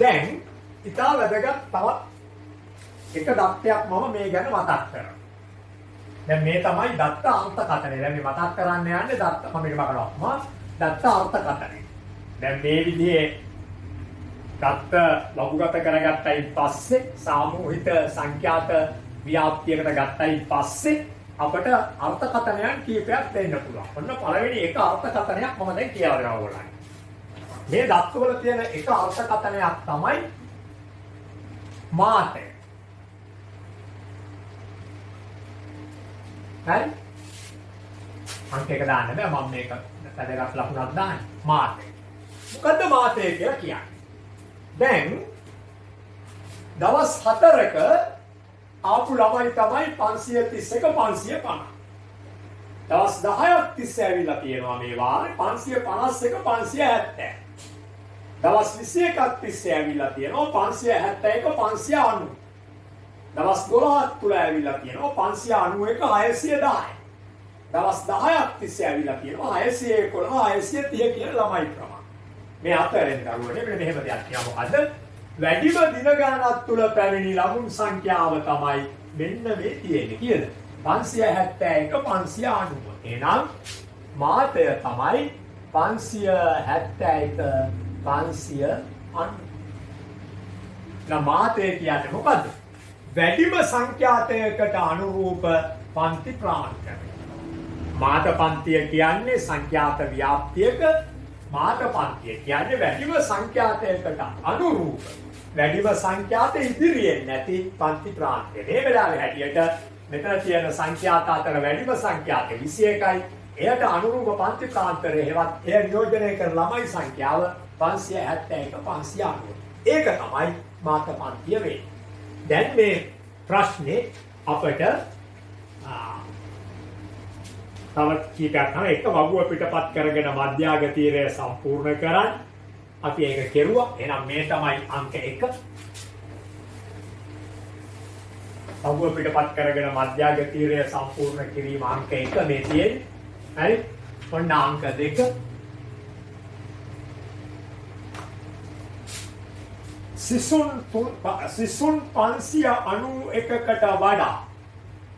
දැන් ඉතාල වැදගත් තවත් එක දත්තයක් මම මේ ගැන මතක් කරනවා. දැන් මේ තමයි දත්ත අර්ථකථනය. දැන් මේ මතක් කරන්න යන්නේ දත්ත මම මේක බලනවා. දත්ත අර්ථකථනය. දැන් මේ විදිහේ දත්ත ලඝුගත කරගත්තයින් පස්සේ සාමූහික සංඛ්‍යාත ව්‍යාප්තියකට ගත්තයින් පස්සේ අපට අර්ථකථනයන් කීපයක් දෙන්න පුළුවන්. ඔන්න පළවෙනි එක අර්ථකථනයක් මම දැන් කියලා දෙනවා ඔයගොල්ලන්ට. මේ දත්වල තියෙන එක අර්ථකථනයක් තමයි මාතය. හරි? අංක එක දාන්න බෑ මම මේක වැදගත් ලකුණක් දාන්නේ. මාතය. මොකද්ද මාතය කියලා කියන්නේ? දැන් දවස් 4ක ආපු ළමයි තමයි 531 550. දවස් 10ක් තිස්සේ ඇවිල්ලා තියෙනවා මේ වාරේ 551 570. දවස් 21ක් තිස්සේ ඇවිල්ලා තියෙනවා 571 590. දවස් 12ක් තුල ඇවිල්ලා තියෙනවා 591 610. දවස් 10ක් තිස්සේ ඇවිල්ලා තියෙනවා 611 630 කියන ළමයි ප්‍රමාණය. මේ අතරින් දරුවනේ මෙන්න මෙහෙම දෙයක් කියනවා මොකද්ද? වැඩිම දින ගණනක් තුල පැමිණි ළමුන් සංඛ්‍යාව තමයි මෙන්න මේ තියෙන්නේ කියලා. 571 590. එහෙනම් මාතය තමයි 571 590. නම් මාතය කියන්නේ මොකද්ද? වැඩිම සංඛ්‍යාතයකට අනුරූප පන්ති ප්‍රාන්තය. මාත පන්තිය කියන්නේ සංඛ්‍යාත ව්‍යාප්තියක මාත පන්තිය කියන්නේ වැඩිම සංඛ්‍යාතයකට අනුරූප වැඩිම සංඛ්‍යාත ඉදිරියෙන් නැති පන්ති ප්‍රාන්තය. මේ වෙලාවේ හැටියට මෙතන තියෙන සංඛ්‍යාත අතර වැඩිම සංඛ්‍යාත 21යි. එයට අනුරූප පන්ති ප්‍රාන්තරයේ හෙවත් එය නියෝජනය කරන ළමයි සංඛ්‍යාව 571 590. ඒක තමයි මාත පන්තිය වෙන්නේ. දැන් මේ ප්‍රශ්නේ අපිට තව කීපයක් තමයි එක වගුව පිටපත් කරගෙන මධ්‍යාග තීරය සම්පූර්ණ කරන්න. අපි ඒක කෙරුවා. එහෙනම් මේ තමයි අංක 1. වගුව පිටපත් කරගෙන මධ්‍යාග තීරය සම්පූර්ණ කිරීම අංක 1 මේ තියෙන්නේ. හරි? ඔන්න අංක 2. සිසුන් 591කට වඩා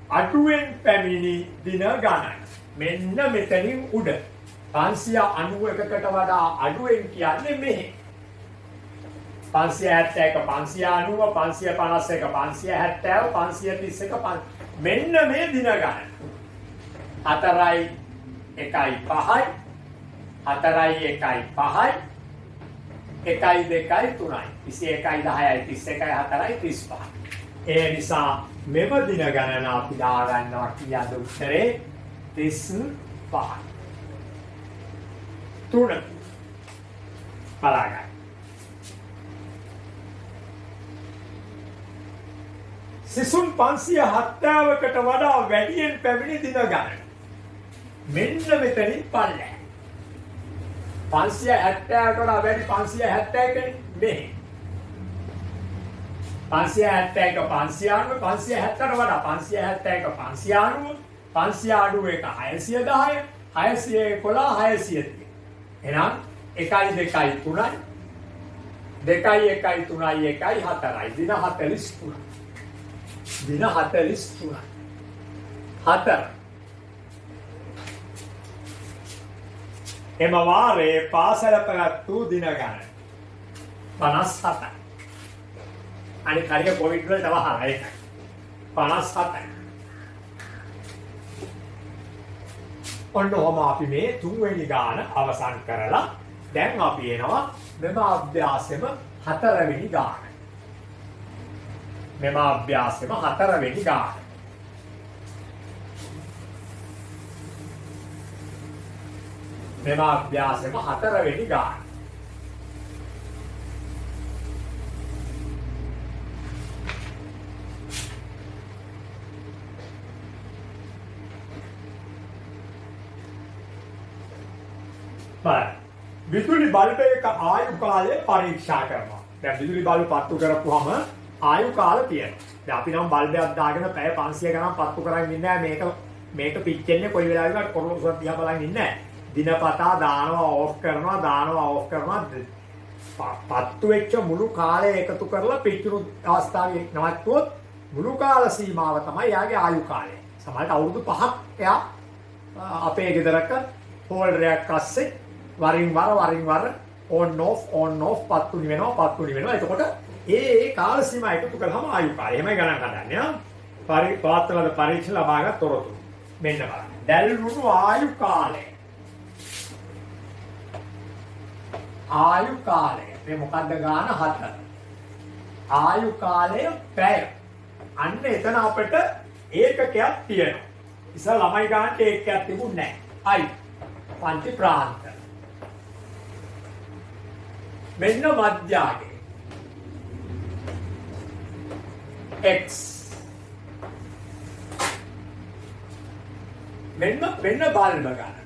අඩුවෙන් පැමිණි දින ගණන. මෙන්න මෙතනින් උඩ 591කට වඩා අඩුවෙන් කියන්නේ මෙහෙ 571 590 551 570 531 මෙන්න මේ දින ගණන 4යි 1යි 5යි 4යි 1යි 5යි 1යි 2යි 3යි 21යි 10යි 31යි 4යි 35යි. ඒ නිසා මෙම දින ගණන අපි දාගන්නවා කියද උත්තරේ 35යි. 3 බලන්න. සිසුන් 570කට වඩා වැඩියෙන් පැමිණි දින ගණන. මෙන්න මෙතනින් පල්ලෑ. 570කට වඩා වැඩි 571නේ මෙහෙ. 571 590 570ට වඩා 571 590 591 610 611 630. එහෙනම් 1යි 2යි 3යි 2යි 1යි 3යි 1යි 4යි දින 43. දින 43. 4 එම වාරේ පාසල පැවැත්වූ දින ගණන 57යි. අනිත් කාරික කොවිඩ් වලට වහලා ඒකයි 57යි. ඔන්න ඔහම අපි මේ තුන්වෙනි ගාන අවසන් කරලා දැන් අපි එනවා මෙම අභ්‍යාසෙම 4වෙනි ගාන. මෙම අභ්‍යාසෙම 4වෙනි ගාන. මෙම අභ්‍යාසෙම 4වෙනි ගාන. විදුලි බල්බයක ආයු කාලය පරීක්ෂා කරනවා. දැන් විදුලි බල්බ පත්තු කරපුවම ආයු කාල තියෙනවා. දැන් අපි නම් බල්බයක් දාගෙන පැය 500 ගණන් පත්තු කරන් ඉන්නේ නැහැ. මේක පිච්චෙන්නේ කොයි වෙලාවෙකවත් කොරලොසක් දිහා බලන් ඉන්නේ නැහැ. දිනපතා දානවා ඕෆ් කරනවා පත්තු වෙච්ච මුළු කාලය එකතු කරලා පිච්චුණු අවස්ථාවේ නවත්වුවොත් මුළු කාල සීමාව තමයි යාගේ ආයු කාලය. සමහරට අවුරුදු 5ක් එයා අපේ ගෙදරක හෝල්ඩරයක් අස්සේ වරින් වර on off පත්තු නිවෙනවා. එතකොට ඒ කාල සීමා එකතු කරාම ආයු කාලය. එහෙමයි ගණන් ගන්නන්නේ. පවත්වන පරීක්ෂණ ලබාගත් තොරතුරු. මෙන්න බලන්න. දැල්වුණු ආයු කාලය. ආයු කාලය. මේ මොකද්ද ගාන 4. ආයු කාලය පැය. අන්න එතන අපිට ඒකකයක් තියෙනවා. ඉතින් ළමයි ගන්නට ඒකකයක් තිබුණේ නැහැ. පන්ති ප්‍රාන්ත. මෙන්න මධ්‍යාගේ x මෙන්න බල්බ ගන්න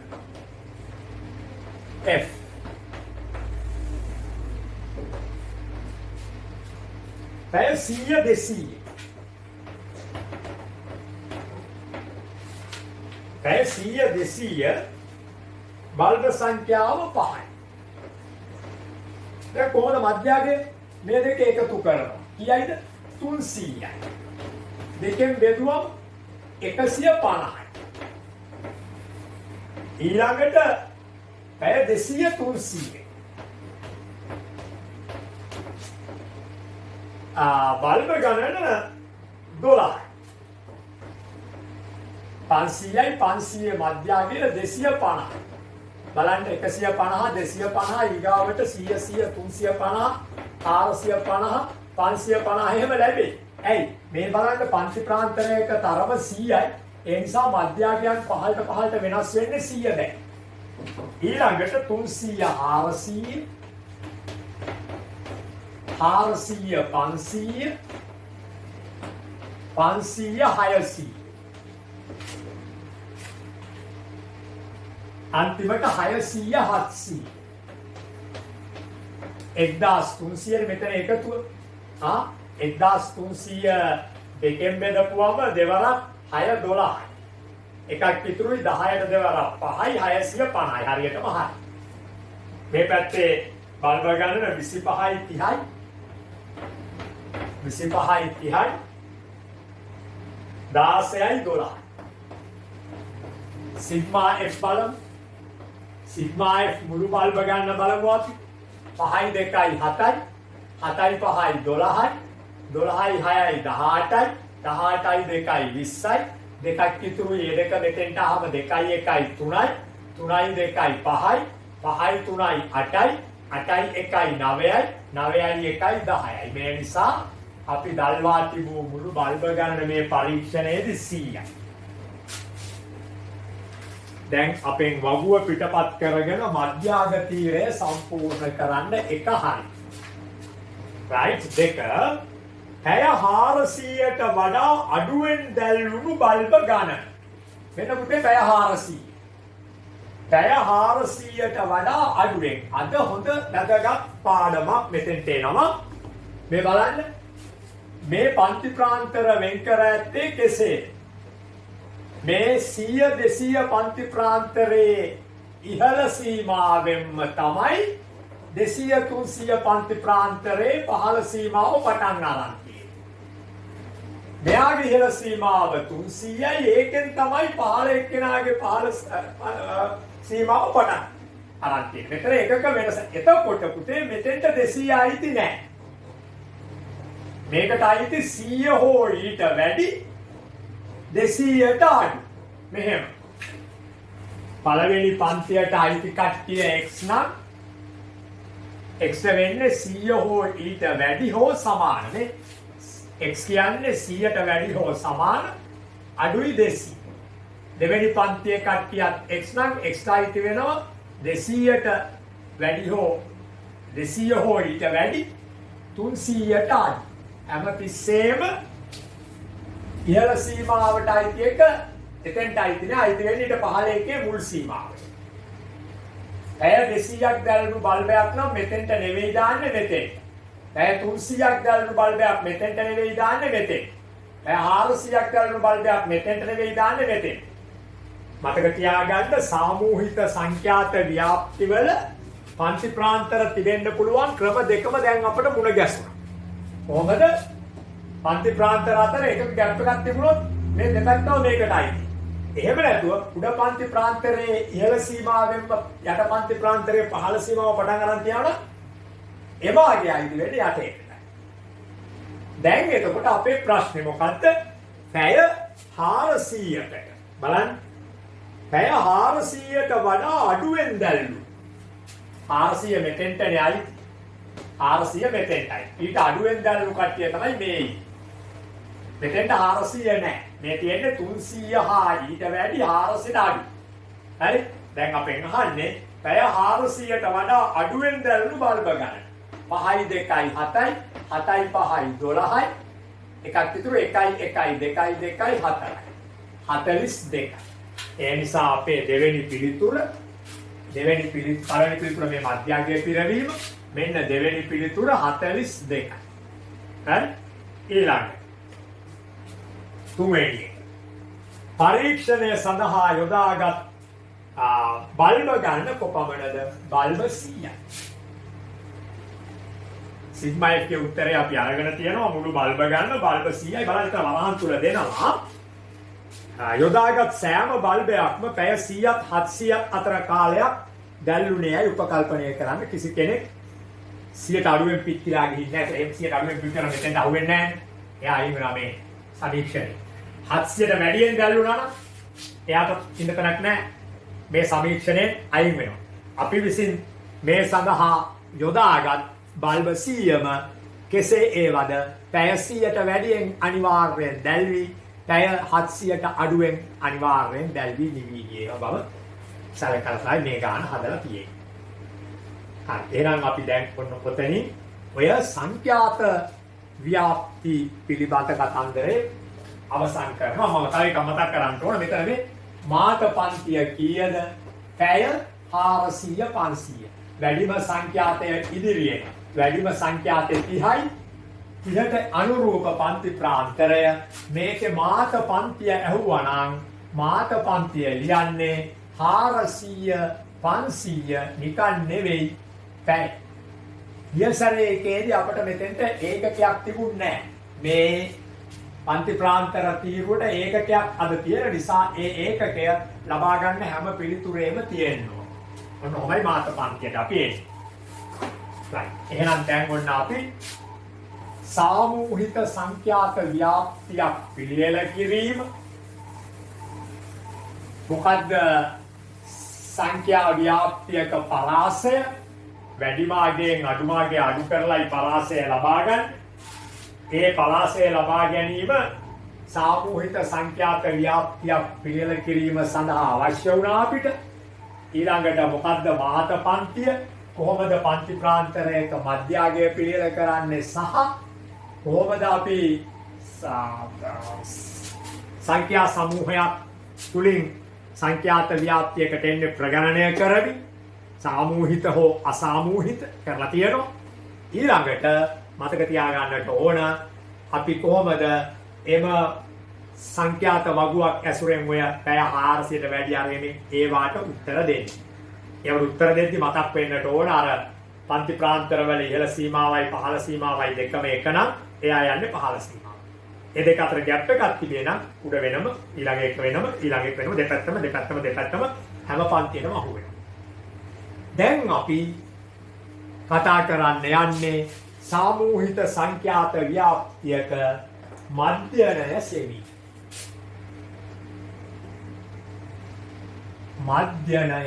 f පැය 100 200 පැය 100 200 බල්බ සංඛ්‍යාව 5යි. දැන් කොහොමද මධ්‍යගයේ මේ දෙක එකතු කරනවා? කීයයිද? 300යි. දෙකෙන් බෙදුවම 150යි. ඊළඟට පැය 200 300. බල්බ ගණන 12යි. 500යි 500 මධ්‍යගයේ 250යි. බලන්න 150 250 ඊගාවට 100 100 350 450 550 එහෙම ලැබේ. ඇයි මේ බලන්න පන්ති ප්‍රාන්තරයක තරම 100යි. ඒ නිසා මධ්‍යගයන් පහළට වෙනස් වෙන්නේ 100 දැන්. ඊළඟට 300 400 500 600 අන්තිමට 600 700 1300 මෙතන එකතුව 1300 දෙකෙන් බෙදපුවම දෙවරක් 6 12යි. එකක් ඉතුරුයි 10ට දෙවරක් 5යි 650යි හරියටම හරි. මේ පැත්තේ බල්බ ගන්න 25යි 30යි 25යි 30යි 16යි 12යි. සිග්මා F බලමු. සිග්මා F මුළු බල්බ ගන්න බලමු අපි. 5යි 2යි 7යි 7යි 5යි 12යි 12යි 6යි 18යි 18යි 2යි 20යි දෙකක් ඉතුරුයි ඒ දෙක මෙතෙන්ට ආවම 2යි 1යි 3යි 3යි 2යි 5යි 5යි 3යි 8යි 8යි 1යි 9යි 9යි 1යි 10යි. මේ නිසා අපි දල්වා තිබූ මුළු බල්බ ගන්න මේ පරීක්ෂණයේදී 100යි. දැන් අපෙන් වගුව පිටපත් කරගෙන මධ්‍යාග තීරය සම්පූර්ණ කරන්න එක හරි. right දෙක පැය 400ට වඩා අඩුවෙන් දැල්වුණු බල්බ ගන්න. මෙන්න පුතේ පැය 400. පැය 400ට වඩා අඩුවෙන්. අද හොඳ වැදගත් පාඩමක් මෙතෙන්ට එනවා. මේ බලන්න. මේ පන්ති ප්‍රාන්තර වෙන් කර ඇත්තේ කෙසේද? මේ 100 200 පන්ති ප්‍රාන්තරයේ ඉහළ සීමාවෙන්ම තමයි 200 300 පන්ති ප්‍රාන්තරයේ පහළ සීමාව පටන් ගන්න. මෙයාගේ ඉහළ සීමාව 300යි ඒකෙන් තමයි පහළ එක්කෙනාගේ පහළ සීමාව පටන් අරන් තියෙන්නේ. මෙතන එකක වෙනස. එතකොට පුතේ මෙතෙන්ට 200 අයිති නැහැ. මේකට අයිති 100 හෝ ඊට වැඩි 200ට අඩු. මෙහෙම. පළවෙනි පන්තියට අයිති කට්ටිය x නම් x වෙන්නේ 100 හෝ ඊට වැඩි හෝ සමාන නේ. x කියන්නේ 100ට වැඩි හෝ සමාන අඩුයි 200. දෙවෙනි පන්තියේ කට්ටියත් x නම් x අයිති වෙනවා 200ට වැඩි හෝ 200 හෝ ඊට වැඩි 300ට අඩු. හැමතිස්සෙම ඉහළ සීමාවට අයිති එක එතෙන්ට අයිති නෑ. අයිති වෙන්නේ ඊට පහළ එකේ මුල් සීමාව. පැය 200ක් දැල්වුණු බල්බයක් නම් මෙතෙන්ට නෙවෙයි දාන්නේ මෙතෙන්ට. පැය 300ක් දැල්වුණු බල්බයක් මෙතෙන්ට නෙවෙයි දාන්නේ මෙතෙන්ට. පැය 400ක් දැල්වුණු බල්බයක් මෙතෙන්ට නෙවෙයි දාන්නේ මෙතෙන්ට. මතක තියාගන්න සාමූහික සංඛ්‍යාත ව්‍යාප්තිවල පන්ති ප්‍රාන්තර තිබෙන්න පුළුවන් ක්‍රම දෙකම දැන් අපිට මුණ ගැසුණා. කොහොමද? පන්ති ප්‍රාන්තර අතර එකක ගැප් එකක් තිබුණොත් මේ දෙපැත්තම මේකට අයිති. එහෙම නැතුව උඩ පන්ති ප්‍රාන්තරයේ ඉහළ සීමාවෙන්ම යට පන්ති ප්‍රාන්තරයේ පහළ සීමාව පටන් ගන්න තියනවා. එවාගේ අයිති වෙන්නේ යට එකට. දැන් එතකොට අපේ ප්‍රශ්නේ මොකද්ද? පැය 400කට බලන්න. පැය 400ට වඩා අඩුවෙන් දැල්ලු. 400 මෙතෙන්ටනේ අයිති. 400 මෙතෙන්ටයි. ඊට අඩුවෙන් දැල්ලු කට්ටිය තමයි මේ. මෙතෙන්ට 400 නැහැ. මේ තියෙන්නේ 300 හා ඊට වැඩි 400ට අඩු. හරි? දැන් අපෙන් අහන්නේ පැය 400ට වඩා අඩුවෙන් දැල්ලු බල්බ ගන්න. 5යි 2යි 7යි 7යි 5යි 12යි එකක් ඉතුරු 1යි 1යි 2යි 2යි 4යි 42. ඒ නිසා අපේ දෙවෙනි පිළිතුර පළවෙනි පිළිතුර මේ මධ්‍යගයේ පිරවීම මෙන්න දෙවෙනි පිළිතුර 42. හරි? ඊළඟ තුන්වෙනි පරීක්ෂණය සඳහා යොදාගත් බල්බ ගන්න කොපමණද? බල්බ 100යි. සිග්මා F ගේ උත්තරය අපි අරගෙන තියෙනවා. මුළු බල්බ ගන්න බල්බ 100යි. බලන්න ඉතින් වරහන් තුල දෙනවා. යොදාගත් සෑම බල්බයක්ම පැය 100ත් 700ත් අතර කාලයක් දැල්ුණේයි උපකල්පනය කරන්න. කිසි කෙනෙක් 100ට අඩුවෙන් පිටිලා ගිහින් නැහැ. ඒ 100ට අඩුවෙන් පිටිලා මෙතෙන්ට අහුවෙන්නේ නැහැ. එයා අයින් වෙනවා මේ සමීක්ෂණය. 700ට වැඩියෙන් දැල්ුණා නම් එයාට ඉන්න තැනක් නැහැ. මේ සමීක්ෂණයෙන් අයින් වෙනවා. අපි විසින් මේ සඳහා යොදාගත් බල්බ 100ම කෙසේ ඒවද පැය 100ට වැඩියෙන් අනිවාර්යෙන් දැල්වි පැය 700ට අඩුවෙන් අනිවාර්යෙන් දැල්වි නිවි ගිය බව සැලකලා මේ ගාන හදලා තියෙන්නේ. හරි එහෙනම් අපි දැන් කොතනින් ඔය සංඛ්‍යාත ව්‍යාප්ති පිළිබඳ කතන්දරේ අවසන් කරනවා. මම තව එකක් මතක් කරන්න ඕන. මෙතන මේ මාත පන්තිය කීයද? පැය 400 500. වැඩිම සංඛ්‍යාතය ඉදිරියේ. වැඩිම සංඛ්‍යාතය 30යි. 30ට අනුරූප පන්ති ප්‍රාන්තරය. මේකේ මාත පන්තිය ඇහුවා නම් මාත පන්තිය ලියන්නේ 400 500 නිකන් නෙවෙයි පැය. ඊසරේ එකේදී අපිට මෙතෙන්ට ඒකකයක් තිබුණේ නැහැ. මේ පන්ති ප්‍රාන්තර තීරුවට ඒකකයක් අද තියෙන නිසා ඒ ඒකකය ලබා ගන්න හැම පිළිතුරේම තියෙනවා. ඔන්න ඔහොමයි මාත පන්තියට අපි එන්නේ. right. එහෙනම් දැන් ඔන්න අපි සාමූහික සංඛ්‍යාත ව්‍යාප්තියක් පිළියෙල කිරීම. මොකද්ද සංඛ්‍යා ව්‍යාප්තියක පරාසය? වැඩිමාගයෙන් අඩුමාගේ අඩු කරලායි පරාසය ලබා ගන්න. ඒ පරාසය ලබා ගැනීම සාමූහික සංඛ්‍යාත ව්‍යාප්තියක් පිළියෙල කිරීම සඳහා අවශ්‍ය වුණා අපිට. ඊළඟට මොකද්ද මාත පන්තිය? කොහොමද පන්ති ප්‍රාන්තරයක මධ්‍යගය පිළියෙල කරන්නේ සහ කොහොමද අපි සංඛ්‍යා සමූහයක් තුලින් සංඛ්‍යාත ව්‍යාප්තියකට එන්නේ ප්‍රගණනය කරමි. සාමූහිත හෝ අසාමූහිත කරලා තියෙනවා. ඊළඟට මතක තියාගන්නට ඕන අපි කොහොමද එම සංඛ්‍යාත වගුවක් ඇසුරෙන් ඔය පැය 400ට වැඩි අරගෙන ඒවාට උත්තර දෙන්නේ. ඒවට උත්තර දෙද්දි මතක් වෙන්නට ඕන අර පන්ති ප්‍රාන්තරවල ඉහළ සීමාවයි පහළ සීමාවයි දෙකම එක නම් එයා යන්නේ පහළ සීමාව. ඒ දෙක අතර ගැප් එකක් තිබේ නම් උඩ වෙනම ඊළඟ එක වෙනම ඊළඟ එක වෙනම දෙපැත්තම හැම පන්තියකම අහු වෙනවා. දැන් අපි කතා කරන්න යන්නේ සාමූහික සංඛ්‍යාත ව්‍යාප්තියක මධ්‍යනය සෙවි. මධ්‍යනය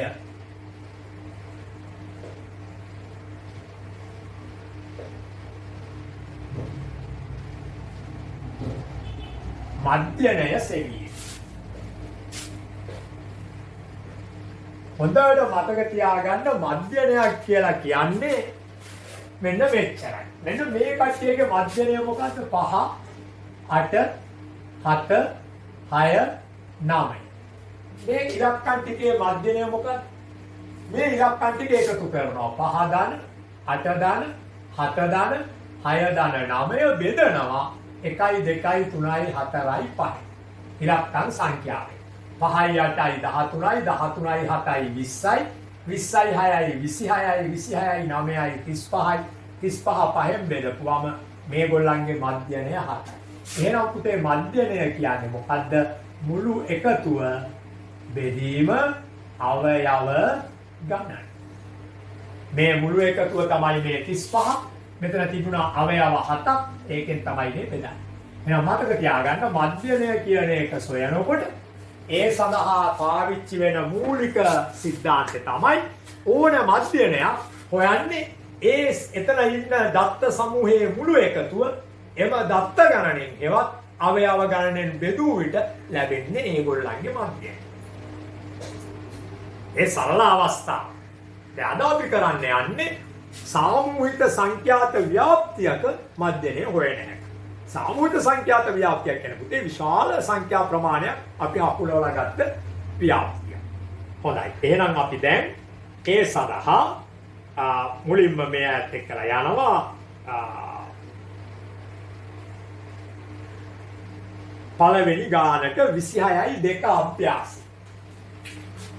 සෙවි. හොඳට මතක තියාගන්න මධ්‍යනයක් කියලා කියන්නේ මෙන්න මෙච්චරයි. මෙන්න මේ කට්ටියගේ මධ්‍යනය මොකද්ද? 5 8 7 6 9. මේ ඉලක්කම් ටිකේ මධ්‍යනය මොකක්ද? මේ ඉලක්කම් ටික එකතු කරනවා. 5 ධන 8 ධන 7 ධන 6 ධන 9 බෙදනවා 1 2 3 4 5. ඉලක්කම් සංඛ්‍යාවයි. 5යි 8යි 13යි 13යි 7යි 20යි 20යි 6යි 26යි 26යි 9යි 35යි 35 පහෙන් බෙදපුවම මේගොල්ලන්ගේ මධ්‍යනය 7යි. එහෙනම් පුතේ මධ්‍යනය කියන්නේ මොකද්ද? මුළු එකතුව බෙදීම අවයව ගණන. මේ මුළු එකතුව තමයි මේ 35. මෙතන තිබුණා අවයව 7ක්. ඒකෙන් තමයි මේ බෙදන්නේ. එහෙනම් මතක තියාගන්න මධ්‍යනය කියන එක සොයනකොට ඒ සඳහා පාවිච්චි වෙන මූලික સિદ્ધාන්තය තමයි ඕන මධ්‍යනයක් හොයන්නේ ඒ එතන ඉන්න දත්ත සමූහයේ මුළු එකතුව එම දත්ත ගණනෙන් එවත් අවයව ගණනෙන් බෙදූ විට ලැබෙන්නේ ඒගොල්ලන්ගේ මධ්‍යනය. ඒ සරල අවස්ථාව. දැන් අද අපි කරන්න යන්නේ සාමූහික සංඛ්‍යාත ව්‍යාප්තියක මධ්‍යනය හොයන එක. සාමූහික සංඛ්‍යාත ව්‍යාප්තියක් කියන පුතේ විශාල සංඛ්‍යා ප්‍රමාණයක් අපි අකුලවලා ගත්ත ව්‍යාප්තිය. හොඳයි. එහෙනම් අපි දැන් ඒ සඳහා මුලින්ම මේ ඇත් එක්කලා යනවා පළවෙනි ගානට 26යි 2 අභ්‍යාසය.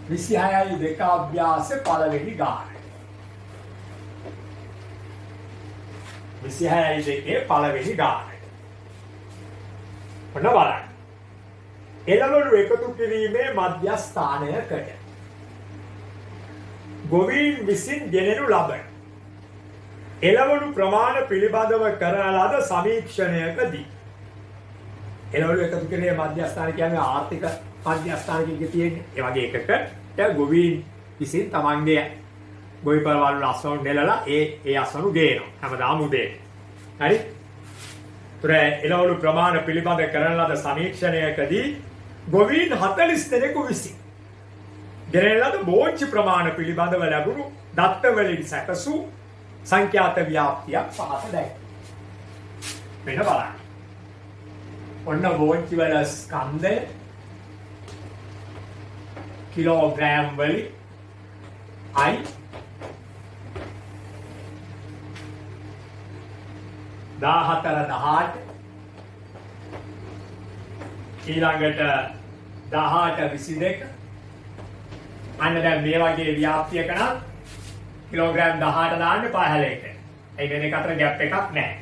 26යි 2 අභ්‍යාසය පළවෙනි ගාන. 26යි 2 පළවෙනි ගාන. ඔන්න බලන්න. එළවලු එකතු කිරීමේ මධ්‍යස්ථානයකට ගොවීන් විසින් ගෙනෙනු ලබන එළවලු ප්‍රමාණ පිළිබඳව කරන ලද සමීක්ෂණයකදී එළවලු එකතු කිරීමේ මධ්‍යස්ථාන කියන්නේ ආර්ථික මධ්‍යස්ථානකින් තියෙන්නේ. ඒ වගේ එකකට ගොවීන් විසින් තමන්ගේ ගොවි පළවල් අස්වනු නෙලලා ඒ අස්වනු ගේනවා හැමදාම උදේ. හරි? ඒතර එළවලු ප්‍රමාණ පිළිබඳ කරන ලද සමීක්ෂණයකදී ගොවීන් 40 දෙනෙකු විසින් ගෙනෙන ලද බෝංචි ප්‍රමාණ පිළිබඳව ලැබුණු දත්ත වලින් සැකසූ සංඛ්‍යාත ව්‍යාප්තියක් පහත දැක්කේ. මෙන්න බලන්න. ඔන්න බෝංචි වල ස්කන්ධය කිලෝග්‍රෑම් වලින් I 14 ඊළඟට 18 22 අන්න දැන් මේ වගේ ව්‍යාප්තියක නම් කිලෝග්‍රෑම් 18 දාන්න පහලෙට. ඒ වෙන එක අතර ગેප් එකක් නැහැ.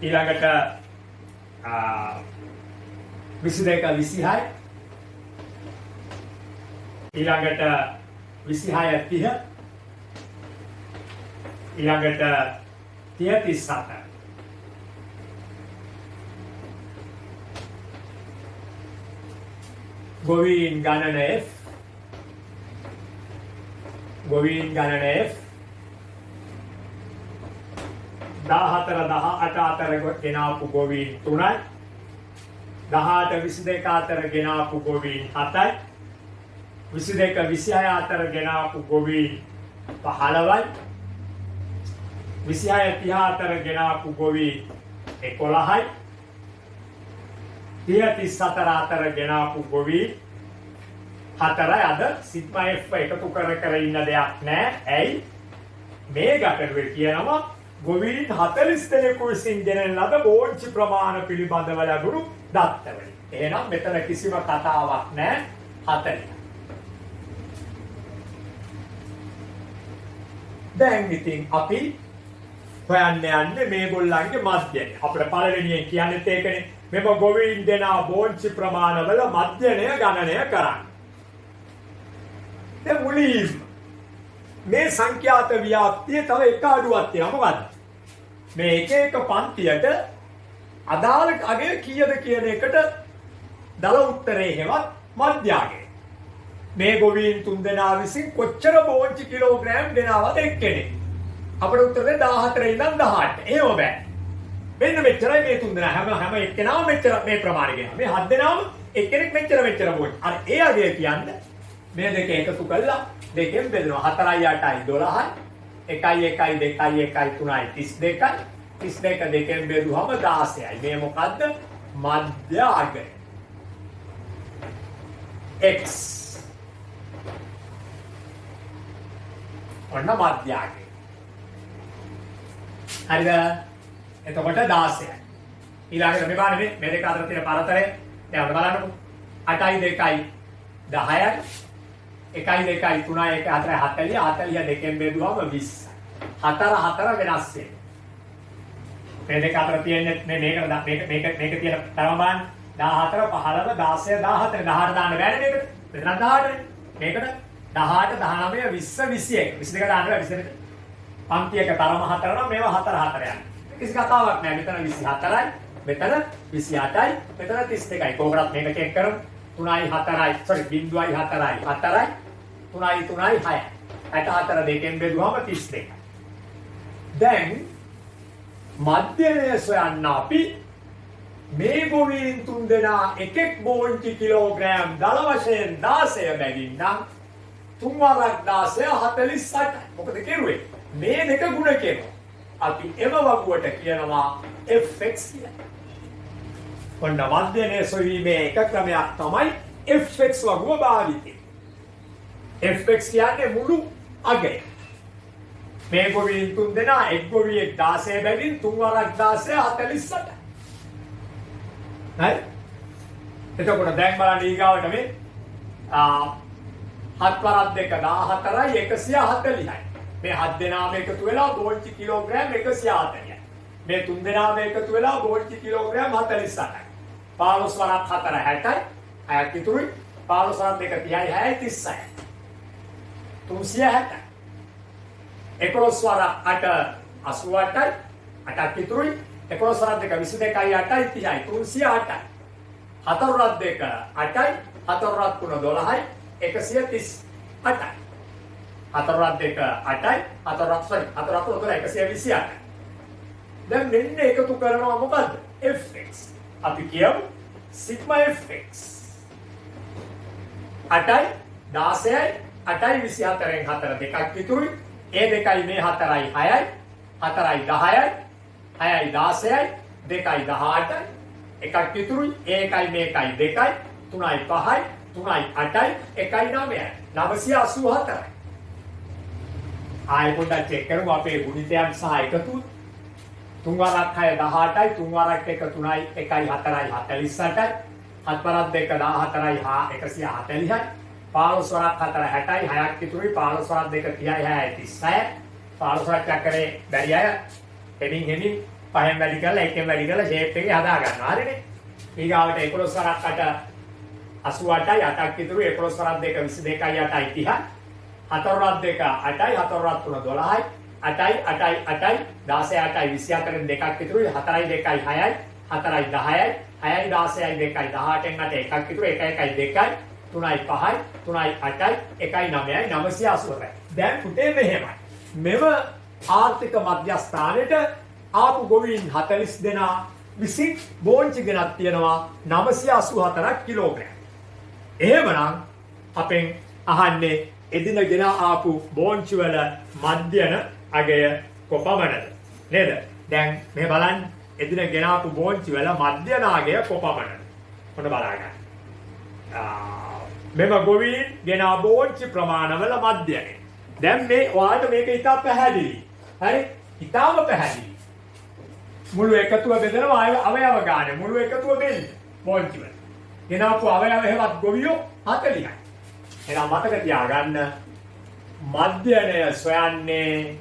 ඊළඟට 22 26 ඊළඟට 26 30 ඊළඟට 30 37 ගොවීන් ගණන F ගොවීන් ගණන F 14 18 අතර ගෙනාපු ගොවීන් 3යි 18 22 අතර ගෙනාපු ගොවීන් 7යි 22 26 අතර ගෙනාපු ගොවීන් 15යි 26 30 අතර ගෙනාපු ගොවීන් 11යි 30 34 අතර ගෙනාපු ගොවීන් 4යි. අද සිග්මා F එකතු කර ඉන්න දෙයක් නැහැ. ඇයි? මේ ගැටලුවේ කියනවා ගොවීන් 40 දෙනෙකු විසින් ගෙනෙන ලද බෝංචි ප්‍රමාණ පිළිබඳව ලැබුණු දත්ත වලින්. එහෙනම් මෙතන කිසිම කතාවක් නැහැ. 40. දැන් ඉතින් අපි හොයන්න යන්නේ මේගොල්ලන්ගේ මධ්‍යනය. අපිට පළවෙනියෙන් කියන්නේත් ඒකනේ. මෙම ගොවීන් දෙන බෝංචි ප්‍රමාණවල මධ්‍යනය ගණනය කරන්න. දැන් මුලින්ම මේ සංඛ්‍යාත ව්‍යාප්තිය තව එක අඩුවක් තියෙනවා. මොකද්ද? මේ එක පන්තියට අදාළ අගය කීයද කියන එකට දල උත්තරේ හෙවත් මධ්‍යාගය. මේ ගොවීන් 3 දෙනා විසින් කොච්චර බෝංචි කිලෝග්‍රෑම් ගෙනාවද එක්කෙනෙක්? අපේ උත්තරේ 14 ඉඳන් 18. එහෙම බෑ. මෙන්න මෙච්චරයි මේ 3 දෙනා හැම එක්කෙනාම මෙච්චර මේ ප්‍රමාණය ගෙනා. මේ 7 දෙනාම එක්කෙනෙක් මෙච්චර බෝංචි. අර ඒ අගය කියන්නේ මේ දෙක එකතු කළා දෙකෙන් බෙදෙනවා. 4යි 8යි 12යි 1යි 1යි 2යි 1යි 3යි 32යි 32 දෙකෙන් බෙදුවම 16යි. මේ මොකද්ද? මධ්‍ය අගය. x ඔන්න මධ්‍ය අගය. හරිද? එතකොට 16යි. ඊළඟට මේ බලන්න මේ දෙක අතර තියෙන පරතරය දැන් බලන්නකො. 8යි 2යි 10යි 1යි 2යි 3යි 1යි 4යි 40 40 දෙකෙන් බෙදුවම 20යි. 4 වෙනස් වෙනවා. මේ දෙක අතර තියෙන්නේ මේක තියෙන තරම බලන්න 14 15 16 17 18 දාන්න බෑනේ මේකට. මෙතන 18නේ. මේකට 18 19 20 21 22 දාන්න බෑ 22. පන්තියක තරම 4 නම් මේවා 4 4 යන්නේ. කිසි කතාවක් නෑ. මෙතන 24යි, මෙතන 28යි, මෙතන 32යි. කොහොමවත් මේක චෙක් කරමු. 3යි 4යි, sorry 0යි 4යි 4යි 3යි 3යි 6යි. 64 දෙකෙන් බෙදුවම 32යි. දැන් මධ්‍යනය සොයන්න අපි මේ ගොවීන් 3 දෙනා එකෙක් බෝංචි කිලෝග්‍රෑම් දල වශයෙන් 16 බැගින් නම් 3 වරක් 16 48යි. මොකද කෙරුවේ? මේ දෙක ගුණ කෙරුවා. අපි එම වගුවට කියනවා fx කියලා. ඔන්න මධ්‍යනය සොයීමේ එක ක්‍රමයක් තමයි fx වගුව භාවිතය. fx කියන්නේ මුළු අගය. මේ ගොවීන් 3 දෙනා එක් ගොවියෙක් 16 බැගින් 3 වරක් 16 48යි. හරි? එතකොට දැන් බලන්න ඊගාවට මේ 7 වරක් 2 14යි 140යි. මේ 7 දෙනාම එකතු වෙලා බෝංචි කිලෝග්‍රෑම් 140යි. මේ 3 දෙනාම එකතු වෙලා බෝංචි කිලෝග්‍රෑම් 48යි. 15 වරක් 4 60යි. 6ක් ඉතුරුයි. 15 වරක් 2 30යි 6යි 30යි. 360යි. 11 වරක් 8 88යි. 8ක් ඉතුරුයි. 11 වරක් 2 22යි 8යි 30යි 308යි. 4 රත් 2 8යි 4 රත් 3 12යි 138යි 4 රත් 2 8යි 4 රත් 3 128යි දැන් මෙන්න එකතු කරනවා මොකද්ද fx අපි කියමු sigma fx 8යි 16යි 8යි 24න් 4 දෙකක් ඉතුරුයි ඒ දෙකයි මේ 4යි 6යි 4යි 10යි 6යි 16යි 2යි 18යි එකක් ඉතුරුයි ඒකයි මේකයි 2යි 3යි 5යි 3යි 8යි 1යි 9යි 984යි ආයෙ පොඩ්ඩක් චෙක් කරමු අපේ ගුණිතයන් සහ එකතු 3 වරක් 6 18යි 3 වරක් 1 3යි 1යි 4යි 48යි 7 වරක් 2 14යි 140යි 15 වරක් 4 60යි 6ක් ඉතුරුයි 15 වරක් 2 30යි 36යි 15 වරක් චක්‍රේ බැරි අය හෙමින් පහෙන් වැඩි කරලා එකෙන් වැඩි කරලා ෂේප් එකේ හදා ගන්නවා හරිනේ ඊගාවට 11 වරක් 8 88යි 8ක් ඉතුරුයි 11 වරක් 2 22යි 8යි 30යි 4 වරක් 2 8යි 4 වරක් 3 12යි 8යි 8යි 8යි 16යි 8යි 24න් දෙකක් ඉතුරුයි 4යි 2යි 6යි 4යි 10යි 6යි 16යි 2යි 18න් 8 එකක් ඉතුරු 1 1යි 2යි 3යි 5යි 3යි 8යි 1යි 9යි 980යි දැන් පුතේ මෙහෙමයි මෙව ආර්ථික මධ්‍යස්ථානෙට ආපු ගොවීන් 40 දෙනා විසින් බෝංචි ගෙනත් තියෙනවා 984 කිලෝග්‍රෑම් එහෙමනම් අපෙන් අහන්නේ එදිනගෙන ආපු බෝංචි වල මධ්‍යන අගය කොපමණද නේද දැන් මේ බලන්න එදිනගෙන ආපු බෝංචි වල මධ්‍යන අගය කොපමණද මොන බලන්න මෙම ගොවීන් ගෙන බෝංචි ප්‍රමාණවල මධ්‍යනේ දැන් මේ ඔයාලට මේක ඉතා පැහැදිලි හරි ඉතාම පැහැදිලි මුළු එකතුව බෙදනවා අවයව ගන්න මුළු එකතුව බෙදෙන්න බෝංචි වල ගෙන ආපු අවයව එහෙවත් ගොවියෝ 40යි එහෙනම් මතක තියාගන්න මධ්‍යනය සොයන්නේ